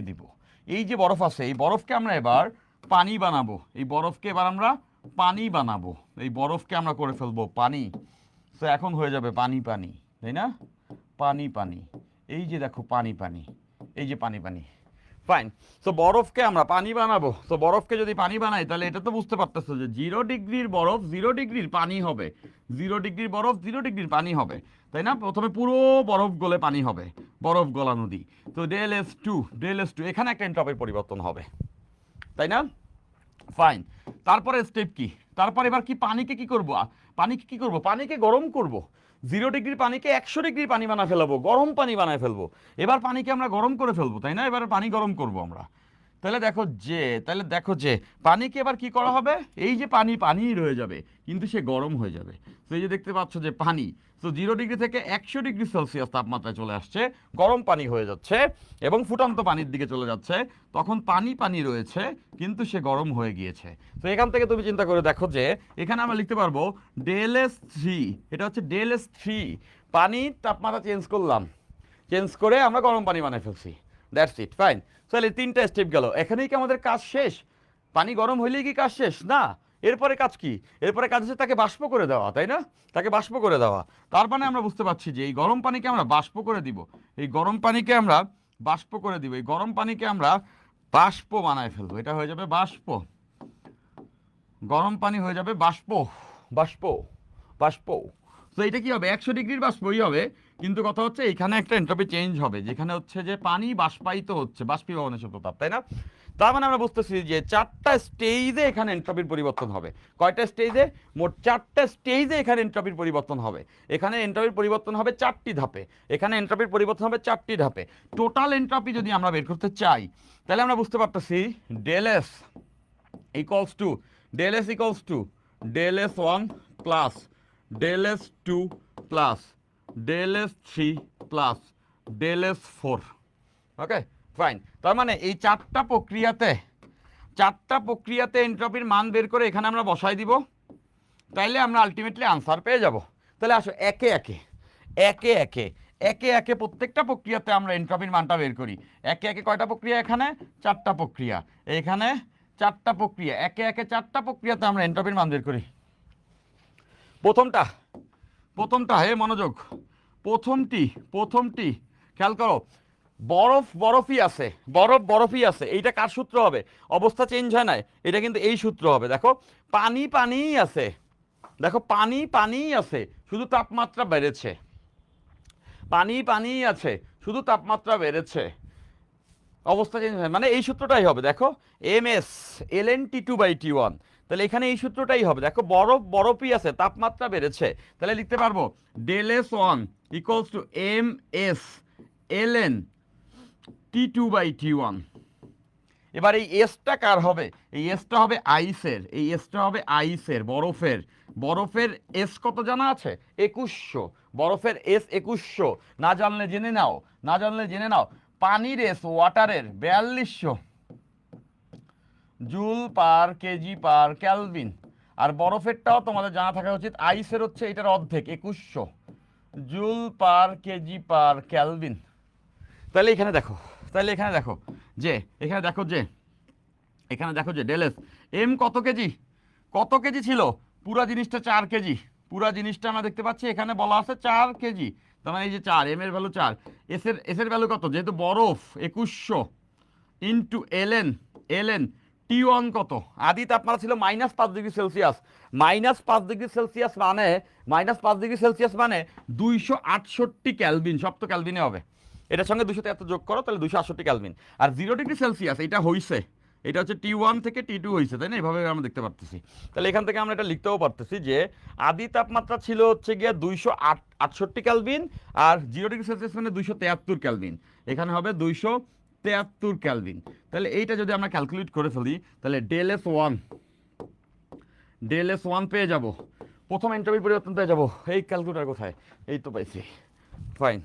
দিব। এই যে বরফ আছে এই বরফকে আমরা এবার পানি বানাবো। এই বরফকে আমরা করে ফেলবো পানি। তো এখন হয়ে যাবে পানি, তাই না? পানি। এই যে দেখো পানি, এই যে পানি। ফাইন। সো বরফকে আমরা পানি বানাবো। তো বরফকে যদি পানি বানাই তাহলে এটা তো বুঝতে পারতেছো যে 0 ডিগ্রির বরফ 0 ডিগ্রির পানি হবে। 0 ডিগ্রির বরফ 0 ডিগ্রির পানি হবে, তাই না? প্রথমে পুরো বরফ গলে পানি হবে, বরফ গলা নদী। তো ΔS2 এখানে একটা এনট্রপির পরিবর্তন হবে, তাই না? ফাইন। তারপরে স্টেপ কি? তারপর এবার কি পানিকে কি করব? পানিকে গরম করব। 0 ডিগ্রির পানিকে 100 ডিগ্রির পানি বানায় ফেলবো, গরম পানি বানায় ফেলবো। এবার পানিকে আমরা গরম করে ফেলবো, তাই না? এবার পানি গরম করব আমরা। তাহলে দেখো যে পানিকে এবার কি করা হবে, এই যে পানি পানিই রয়ে যাবে কিন্তু সে গরম হয়ে যাবে। তো এই যে দেখতে পাচ্ছ যে পানি, তো 0 ডিগ্রি থেকে 100 ডিগ্রি সেলসিয়াস তাপমাত্রায় চলে আসছে, গরম পানি হয়ে যাচ্ছে এবং ফুটন্ত পানির দিকে চলে যাচ্ছে, তখন পানি পানি রয়েছে কিন্তু সে গরম হয়ে গিয়েছে। তো এখান থেকে তুমি চিন্তা করে দেখো যে এখানে আমরা লিখতে পারবো ΔS3, এটা হচ্ছে ΔS3, পানির তাপমাত্রা চেঞ্জ করলাম, চেঞ্জ করে আমরা গরম পানি বানিয়ে ফেলছি, দ্যাটস ইট, ফাইন। তাহলে 3টা স্টেপ গেল, এখানেই কি আমাদের কাজ শেষ? পানি গরম হইলেই কি কাজ শেষ? না, এরপরে কাজ কি? এরপরে কাজ হচ্ছে তাকে বাষ্প করে দেওয়া, তাই না? তাকে বাষ্প করে দেওয়া। তার মানে আমরা বুঝতে পারছি যে এই গরম পানিকে আমরা বাষ্প করে দিব, এই গরম পানিকে আমরা বাষ্প করে দিব, এই গরম পানিকে আমরা বাষ্প বানায় ফেলবো, এটা হয়ে যাবে বাষ্প, গরম পানি হয়ে যাবে বাষ্প, বাষ্প, বাষ্প। তো এটা কি হবে, 100 ডিগ্রির বাষ্পই হবে, কিন্তু কথা হচ্ছে এখানে একটা এন্ট্রপি চেঞ্জ হবে, যেখানে হচ্ছে যে পানি বাষ্পায়িত হচ্ছে, বাষ্পীভবনের তাপ, তাই না? তার মানে আমরা বুঝতেছি যে 4টা স্টেজে এখানে এন্ট্রপির পরিবর্তন হবে। কয়টা স্টেজে? মোট 4টা স্টেজে এখানে এন্ট্রপির পরিবর্তন হবে। এখানে এন্ট্রপির পরিবর্তন হবে 4টি ধাপে, এখানে এন্ট্রপির পরিবর্তন হবে 4টি ধাপে। টোটাল এন্ট্রপি যদি আমরা বের করতে চাই তাহলে আমরা বুঝতে পারতেছি ΔS equals to, ΔS equals to ΔS1 plus ΔS2 plus ΔS3 plus ΔS4। Okay, fine. তার মানে এই 4টা প্রক্রিয়াতে এন্ট্রপির মান বের করে এখানে আমরা বসাই দিব, তাইলে আমরা আলটিমেটলি আনসার পেয়ে যাব। তাহলে আসো একে একে একে একে একে একে প্রত্যেকটা প্রক্রিয়াতে আমরা এন্ট্রপির মানটা বের করি। একে একে কয়টা প্রক্রিয়া? এখানে 4টা প্রক্রিয়া, এখানে 4টা প্রক্রিয়া, একে একে 4টা প্রক্রিয়াতে আমরা এন্ট্রপির মান বের করি। প্রথমটা হে মনোযোগ, প্রথমটি খেয়াল করো, বরফই আছে, বরফই আছে। এইটা কার সূত্র হবে? অবস্থা চেঞ্জ হয় না, এটা কিন্তু এই সূত্র হবে। দেখো পানিই আছে, দেখো পানিই আছে, শুধু তাপমাত্রা বেড়েছে, পানিই আছে, শুধু তাপমাত্রা বেড়েছে, অবস্থা চেঞ্জ হয়, মানে এই সূত্রটাই হবে। দেখো MS ln T2/T1, তাহলে এখানে এই সূত্রটাই হবে। দেখো বরফই আছে, তাপমাত্রা বেড়েছে, তাহলে লিখতে পারবো ΔS1 equals to MS ln T2/T1। এবার এই এসটা কার হবে? এই এসটা হবে আইসের, এই এসটা হবে আইসের, বরফের এস কত জানা আছে? 2100, বরফের এস 2100, না জানলে জেনে নাও। পানির এস, ওয়াটারের 4200 joule per KG per kelvin, আর বরফেরটাও তোমাদের জানা থাকা উচিত, আইসের হচ্ছে এটার অর্ধেক 2100 joule per KG per kelvin. তাহলে এখানে দেখো যে এখানে দেখো যে ΔS এম কত কেজি ছিল? পুরা জিনিসটা 4 কেজি, পুরা জিনিসটা আমরা দেখতে পাচ্ছি এখানে বলা আছে 4 কেজি, তার মানে এই যে 4, এম এর ভ্যালু 4, এসের ভ্যালু কত? যেহেতু বরফ 2100 ইন্টু এলএন T1 কত? আদি তাপমাত্রা ছিল -5 ডিগ্রি সেলসিয়াস, -5 ডিগ্রি সেলসিয়াস মানে 268 ক্যালভিন, সব তো ক্যালভিনে হবে, এটার সঙ্গে 273 যোগ করো, তাহলে 268 ক্যালভিন। আর 0 ডিগ্রি সেলসিয়াস এটা হইছে, এটা হচ্ছে T1 থেকে T2 হয়েছে, তাই না? এইভাবে আমরা দেখতে পারতেছি। তাহলে এখান থেকে আমরা এটা লিখতেও পারতেছি যে আদি তাপমাত্রা ছিল হচ্ছে গিয়ে 268 ক্যালভিন, আর 0 ডিগ্রি সেলসিয়াস মানে 273 ক্যালভিন, এখানে হবে 273 ক্যালভিন। তাহলে এইটা যদি আমরা ক্যালকুলেট করে ফেলি তাহলে ΔS1 পেয়ে যাব, প্রথম এন্ট্রপির পরিবর্তন পেয়ে যাব। এই ক্যালকুলেটর কোথায়? এই তো পাইছি, fine.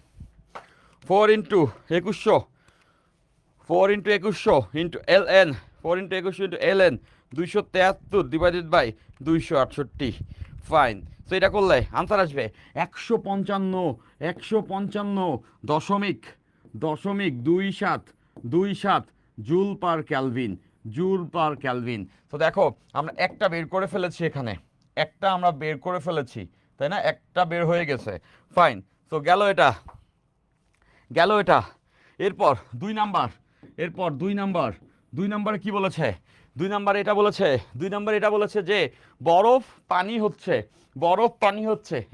4 into 2100 into ln, 4 into 2100 into ln 273 divided by 268, fine. তো এটা করলে আনসার আসবে 155.27 জুল পার ক্যালভিন। তো দেখো আমরা একটা বের করে ফেলেছি, এখানে একটা আমরা বের করে ফেলেছি, তাই না? একটা বের হয়ে গেছে, ফাইন। তো গেল এটা। এরপর 2 নাম্বারে কি বলেছে? 2 নাম্বারে এটা বলেছে যে বরফ পানি হচ্ছে,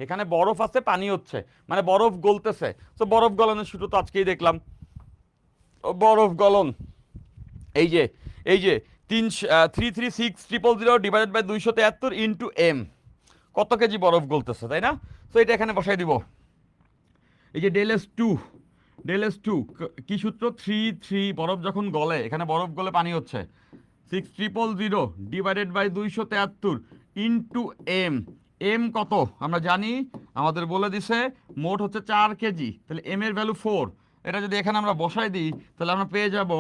এখানে বরফ আছে, পানি হচ্ছে, মানে বরফ গলতেছে। তো বরফ গলনের সূত্র তো আজকেই দেখলাম, বরফ গলন এই যে 336,000 ডিভাইডেড বাই 273 ইন্টু এম, কত কেজি বরফ গলতেছে, তাই না? তো এটা এখানে বসাই দিব। এই যে ডেল এস টু কি সূত্র? 3 3 বরফ যখন গলে, এখানে বরফ গলে পানি হচ্ছে 6000 divided by 273 into M. M কত আমরা জানি, আমাদের বলে দিছে মোট হচ্ছে 4 কেজি, তাহলে এম এর ভ্যালু 4। এটা যদি এখানে আমরা বসাই দিই তাহলে আমরা পেয়ে যাব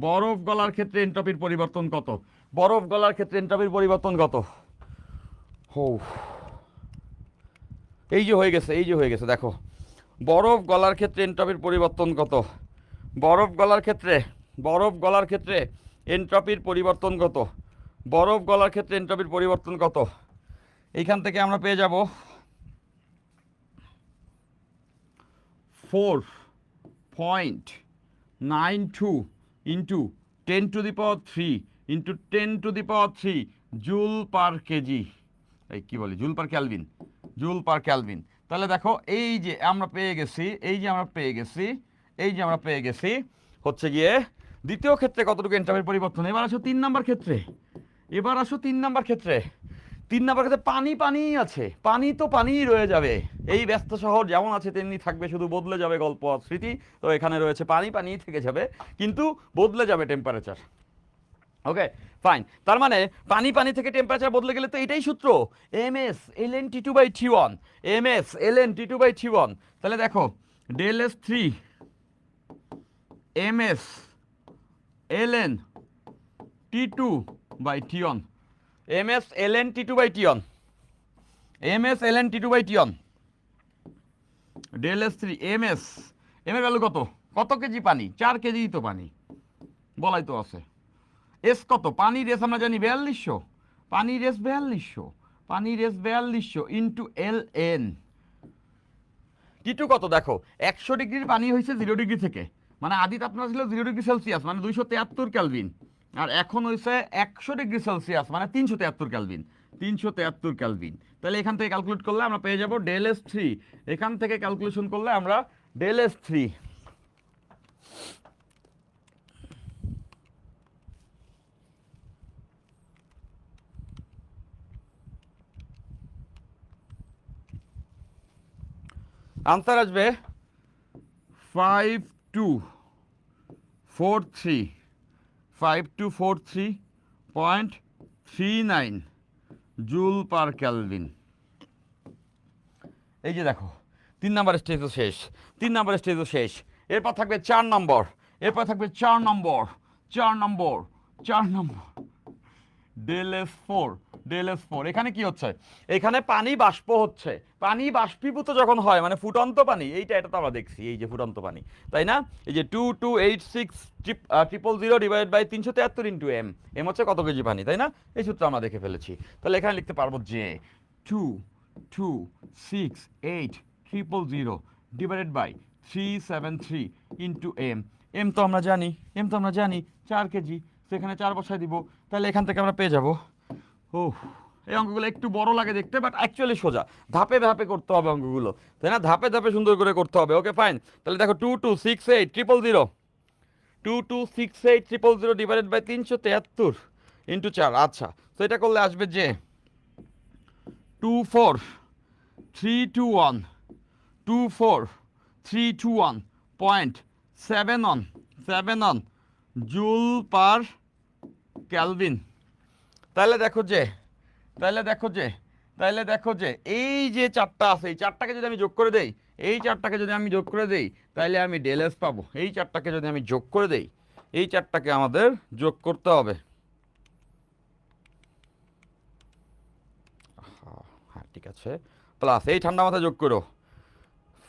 বরফ গলার ক্ষেত্রে এন্ট্রপির পরিবর্তন কত। বরফ গলার ক্ষেত্রে এন্ট্রপির পরিবর্তন কত? হো, এই যে হয়ে গেছে, এই যে হয়ে গেছে, দেখো বরফ গলার ক্ষেত্রে এন্ট্রপির পরিবর্তন কত। বরফ গলার ক্ষেত্রে, বরফ গলার ক্ষেত্রে এন্ট্রপির পরিবর্তন কত? বরফ গলার ক্ষেত্রে এন্ট্রপির পরিবর্তন কত? এইখান থেকে আমরা পেয়ে যাব 4.92 into 10⁻³ into 10⁻³ joule per KG, এই কি বলি, joule per kelvin, joule per kelvin. তাহলে দেখো এই যে আমরা পেয়ে গেছি, এই যে আমরা পেয়ে গেছি, এই যে আমরা পেয়ে গেছি হচ্ছে গিয়ে দ্বিতীয় ক্ষেত্রে কতটুকু এন্ট্রপির পরিবর্তন। এবার আসো 3 নাম্বার ক্ষেত্রে, এবার আসো 3 নাম্বার ক্ষেত্রে। 3 নাম্বার ক্ষেত্রে পানি পানিই আছে, পানি তো পানিই রয়ে যাবে। এই ব্যস্ত শহর যেমন আছে তেমনি থাকবে, শুধু বদলে যাবে গল্প আর স্মৃতি। তো এখানে রয়েছে পানি পানিই থেকে যাবে, কিন্তু বদলে যাবে টেম্পারেচার। ওকে ফাইন, তার মানে পানি পানি থেকে টেম্পারেচার বদলে গেলে তো এটাই সূত্র, M S L N T two by T one, M S L N T two by T one. তাহলে দেখো del S three M S L N T two by T one, M S L N T two by T one, M S L N T two by T one, del S three M S, M এর value কত? কত KG পানি? 4 KG তো পানি, বলাই তো আছে। S কত? পানির রেস আমরা জানি 4200, পানির রেস 4200, পানির রেস 4200 ইন্টু এল এন। টি2 কত দেখো, 100 ডিগ্রির পানি হয়েছে 0 ডিগ্রি থেকে, মানে আদি তাপমাত্রা ছিল 0 ডিগ্রি সেলসিয়াস মানে 273 কেলভিন, আর এখন হয়েছে 100 ডিগ্রি সেলসিয়াস মানে 373 কেলভিন, 373 কেলভিন। তাহলে এখান থেকে ক্যালকুলেট করলে আমরা পেয়ে যাব ডেল এস থ্রি, এখান থেকে ক্যালকুলেশন করলে আমরা ডেল এস থ্রি। আনসার আসবে 5243, 5243.39 জুল পার ক্যালভিন। এই যে দেখো 3 নাম্বার স্টেজও শেষ, 3 নাম্বার স্টেজও শেষ। এরপর থাকবে 4 নম্বর, এরপর থাকবে 4 নম্বর, 4 নম্বর, 4 নম্বর, del S four, del S four. এখানে কি হচ্ছে? এখানে পানি বাষ্প হচ্ছে, পানি বাষ্পীভূত যখন হয় মানে ফুটন্ত পানি, এইটা এটা তো আমরা দেখছি, এই যে ফুটন্ত পানি, তাই না? এই যে 2286,000 divide by 373 into M, M হচ্ছে কত কেজি পানি, তাই না? এই সূত্র আমরা দেখে ফেলেছি। তাহলে এখানে লিখতে পারবো যে 2268,000 divided by 373 into M. M তো আমরা জানি, এম তো আমরা জানি 4 কেজি, সেখানে 4 বসায় দিব। তাহলে এখান থেকে আমরা পেয়ে যাব, ও এই অঙ্কগুলো একটু বড় লাগে দেখতে, বাট অ্যাকচুয়ালি সোজা, ধাপে ধাপে করতে হবে অঙ্কগুলো, তাই না? ধাপে ধাপে সুন্দর করে করতে হবে। ওকে ফাইন, তাহলে দেখো 2268,000, 2268,000 ডিভাইডেড বাই 373 ইন্টু 4। আচ্ছা, তো এটা করলে আসবে যে 24321, 24321.7 জুল পার ক্যালভিন। তাহলে দেখো যে, তাহলে দেখো যে, তাহলে দেখো যে এই যে 4টা আছে, এই 4টাকে যদি আমি যোগ করে দেই, এই 4টাকে যদি আমি যোগ করে দেই, তাহলে আমি ডেল এস পাবো। এই 4টাকে যদি আমি যোগ করে দেই, এই 4টাকে আমাদের যোগ করতে হবে। হ্যাঁ ঠিক আছে, প্লাস এই ঠান্ডা মাথায় যোগ করো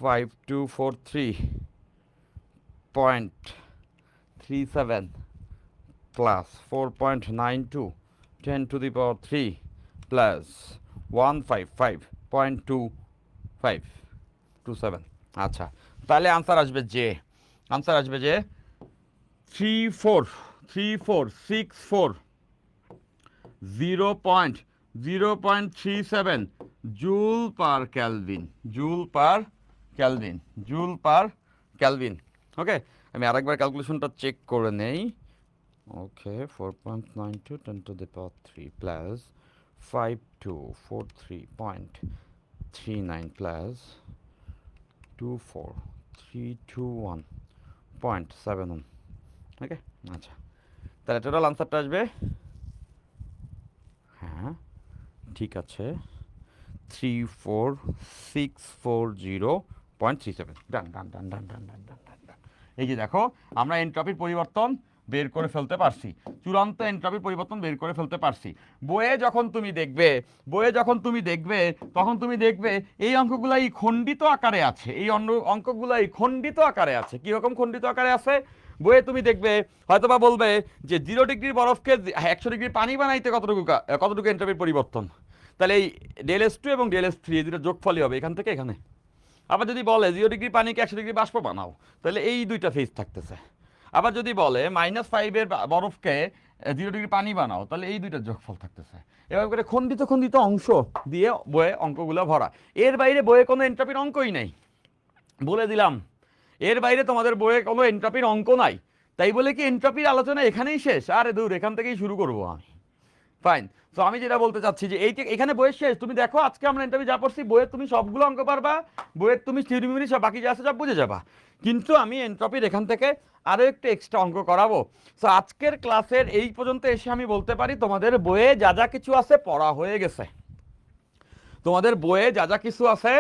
5243.37 প্লাস 4.92 10⁻³ প্লাস 155.27। আচ্ছা, তাহলে আনসার আসবে যে, আনসার আসবে যে 343464 0.37 joule per kelvin, joule per kelvin, joule per kelvin. Okay, আমি আরেকবার ক্যালকুলেশনটা চেক করে নেই। Okay, 4.92 10⁻³ plus 5243.39 plus 24321 0.7 ohm. Okay, আচ্ছা, তাহলে টোটাল আনসারটা আসবে, হ্যাঁ ঠিক আছে, 34640.37। ডান ডান ডান ডান ডান ডান ডান ডান ডান। এই যে দেখো, আমরা এনট্রপির পরিবর্তন বের করে ফেলতে পারছি, চূড়ান্ত এনট্রপির পরিবর্তন বের করে ফেলতে পারছি। বইয়ে যখন তুমি দেখবে, তখন তুমি দেখবে এই অঙ্কগুলাই খণ্ডিত আকারে আছে, এই অঙ্কগুলাই খণ্ডিত আকারে আছে। কীরকম খণ্ডিত আকারে আছে? বইয়ে তুমি দেখবে হয়তোবা বলবে যে 0 ডিগ্রি বরফকে 100 ডিগ্রি পানি বানাইতে কতটুকু এনট্রপির পরিবর্তন, তাহলে এই ΔS2 এবং ΔS3 এই দুটো যোগফলই হবে এখান থেকে এখানে। আবার যদি বলে 0 ডিগ্রি পানিকে 100 ডিগ্রি বাষ্প বানাও, তাহলে এই দুইটা ফেজ থাকতেছে। আবার যদি বলে -5 বরফকে 0 ডিগ্রি পানি বানাও, তাহলে এই দুইটা যোগফল থাকতেছে। এভাবে করে খণ্ডিত খণ্ডিত অংশ দিয়ে বইয়ে অঙ্কগুলো ভরা। এর বাইরে বইয়ে কোনো এনট্রপির অঙ্কই নেই, বলে দিলাম। এর বাইরে তোমাদের বইয়ে কোনো এনট্রপির অঙ্ক নাই। তাই বলে কি এনট্রপির আলোচনা এখানেই শেষ? আরে দূর, এখান থেকেই শুরু করবো আমি। ফাইন। সো আমি যেটা বলতে চাচ্ছি যে এখানে বইয়ের শেষ। তুমি দেখো আজকে আমরা এনট্রপি যা পড়ছি, বইয়ের তুমি সবগুলো অঙ্ক পারবা, বইয়ের তুমি থিওরি সব বাকি যা আছে সব বুঝে যাবা। কিন্তু আমি এনট্রপির এখান থেকে আরও একটু এক্সট্রা অঙ্ক করাবো। সো আজকের ক্লাসের এই পর্যন্ত এসে আমি বলতে পারি তোমাদের বইয়ে যা যা কিছু আছে পড়া হয়ে গেছে। তোমাদের বইয়ে যা যা কিছু আছে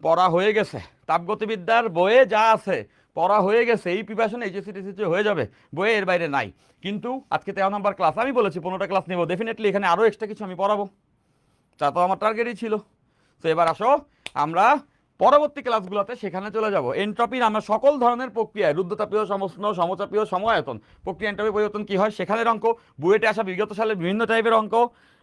পড়া হয়ে গেছে। তাপগতিবিদ্যার বইয়ে যা আছে পড়া হয়ে গেছে। এই প্রিপারেশন এইচএসসি টিএসসি হয়ে যাবে, বইয়ে এর বাইরে নাই। কিন্তু আজকে 13 নম্বর ক্লাস, আমি বলেছি 15টা ক্লাস নেব, ডেফিনেটলি এখানে আরও এক্সট্রা কিছু আমি পড়াবো, তা তো আমার টার্গেটই ছিল। তো এবার আসো আমরা পরবর্তী ক্লাসগুলোতে সেখানে চলে যাব। এনট্রপির আমরা সকল ধরনের প্রক্রিয়ায়, রুদ্ধতাপীয়, সমস্ন, সমচাপীয়, সমআয়তন প্রক্রিয়া এনট্রপি পরিবর্তন কী হয় সেখানের অঙ্ক, বুয়েটে আসা বিগত সালের বিভিন্ন টাইপের অঙ্ক,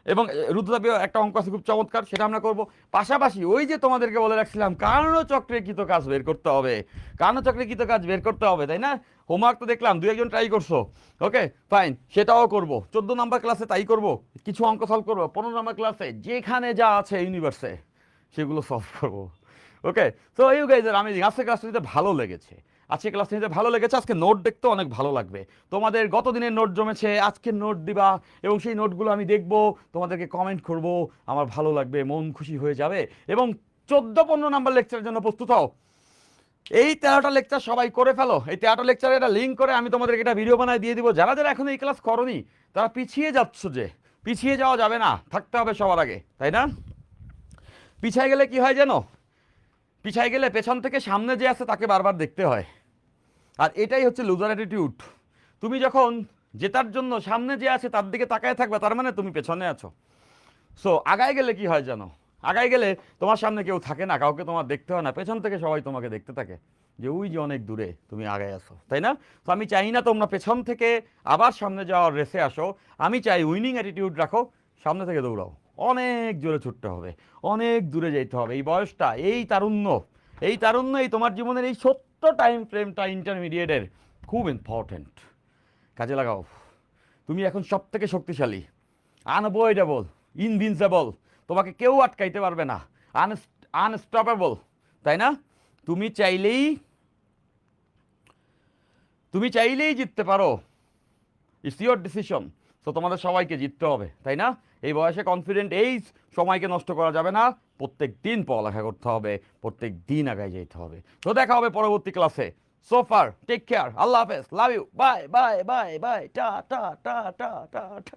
এবং রুদ্ধতাপীয় একটা অঙ্ক আছে খুব চমৎকার, সেটা আমরা করব। পাশাপাশি ওই যে তোমাদেরকে বলে রাখছিলাম কার্ণচক্রে কৃত কাজ বের করতে হবে, কার্ণচক্রে কৃত কাজ বের করতে হবে, তাই না? হোমওয়ার্ক তো দেখলাম 2-1 ট্রাই করছো, ওকে ফাইন, সেটাও করব। 14 নম্বর ক্লাসে তাই করব, কিছু অঙ্ক সলভ করবো। 15 নম্বর ক্লাসে যেখানে যা আছে ইউনিভার্সে সেগুলো সলভ করবো। Okay, so you guys are amazing. আজকে ক্লাসটা নিতে ভালো লেগেছে, আজকে নোট দেখতে অনেক ভালো লাগবে। তোমাদের গত দিনের নোট জমেছে, আজকের নোট দিবা, এবং সেই নোটগুলো আমি দেখব, তোমাদেরকে কমেন্ট করব, আমার ভালো লাগবে, মন খুশি হয়ে যাবে। এবং 14-15 নাম্বার লেকচারের জন্য প্রস্তুত হও। এই 13টা লেকচার সবাই করে ফেলো। এই 13টা লেকচারের একটা লিঙ্ক করে আমি তোমাদেরকে একটা ভিডিও বানায় দিয়ে দিব। যারা যারা এখন এই ক্লাস করনি তারা পিছিয়ে যাচ্ছ, যে পিছিয়ে যাওয়া যাবে না, থাকতে হবে সবার আগে, তাই না? পিছিয়ে গেলে কি হয় জানো? পিছিয়ে গেলে পেছন থেকে সামনে যে আছে তাকে বারবার দেখতে হয়, আর এটাই হচ্ছে লুজার অ্যাটিটিউড। তুমি যখন জেতার জন্য সামনে যে আছে তার দিকে তাকায় থাকবে, তার মানে তুমি পেছনে আছো। সো আগায় গেলে কি হয় জানো? আগায় গেলে তোমার সামনে কেউ থাকে না, কাউকে তোমার দেখতে হয় না, পেছন থেকে সবাই তোমাকে দেখতে থাকে যে ওই যে অনেক দূরে তুমি আগায় আসো, তাই না? তো আমি চাই না তোমরা পেছন থেকে আবার সামনে যাওয়ার রেসে আসো। আমি চাই উইনিং অ্যাটিটিউড রাখো, সামনে থেকে দৌড়াও, অনেক জোরে ছুটতে হবে, অনেক দূরে যেতে হবে। এই বয়সটা, এই তারুণ্য, এই তোমার জীবনের এই ছোট্ট টাইম ফ্রেমটা ইন্টারমিডিয়েটের খুব ইম্পর্টেন্ট। কাজে লাগাও। তুমি এখন সব থেকে শক্তিশালী, আনঅ্যাভয়েডেবল, ইনভিনসিবল, তোমাকে কেউ আটকাইতে পারবে না, আনস্টপেবল, তাই না? তুমি চাইলেই জিততে পারো। It's your decision. তো তোমাদের সবাইকে জিততে হবে, তাই না? এই বয়সে কনফিডেন্ট, এই সময়কে নষ্ট করা যাবে না। প্রত্যেক দিন পড়ালেখা করতে হবে, প্রত্যেক দিন আগায় যেতে হবে। তো দেখা হবে পরবর্তী ক্লাসে। সো ফার টেক কেয়ার, আল্লাহ হাফেজ, love you, bye bye bye bye, ta ta ta ta ta টা।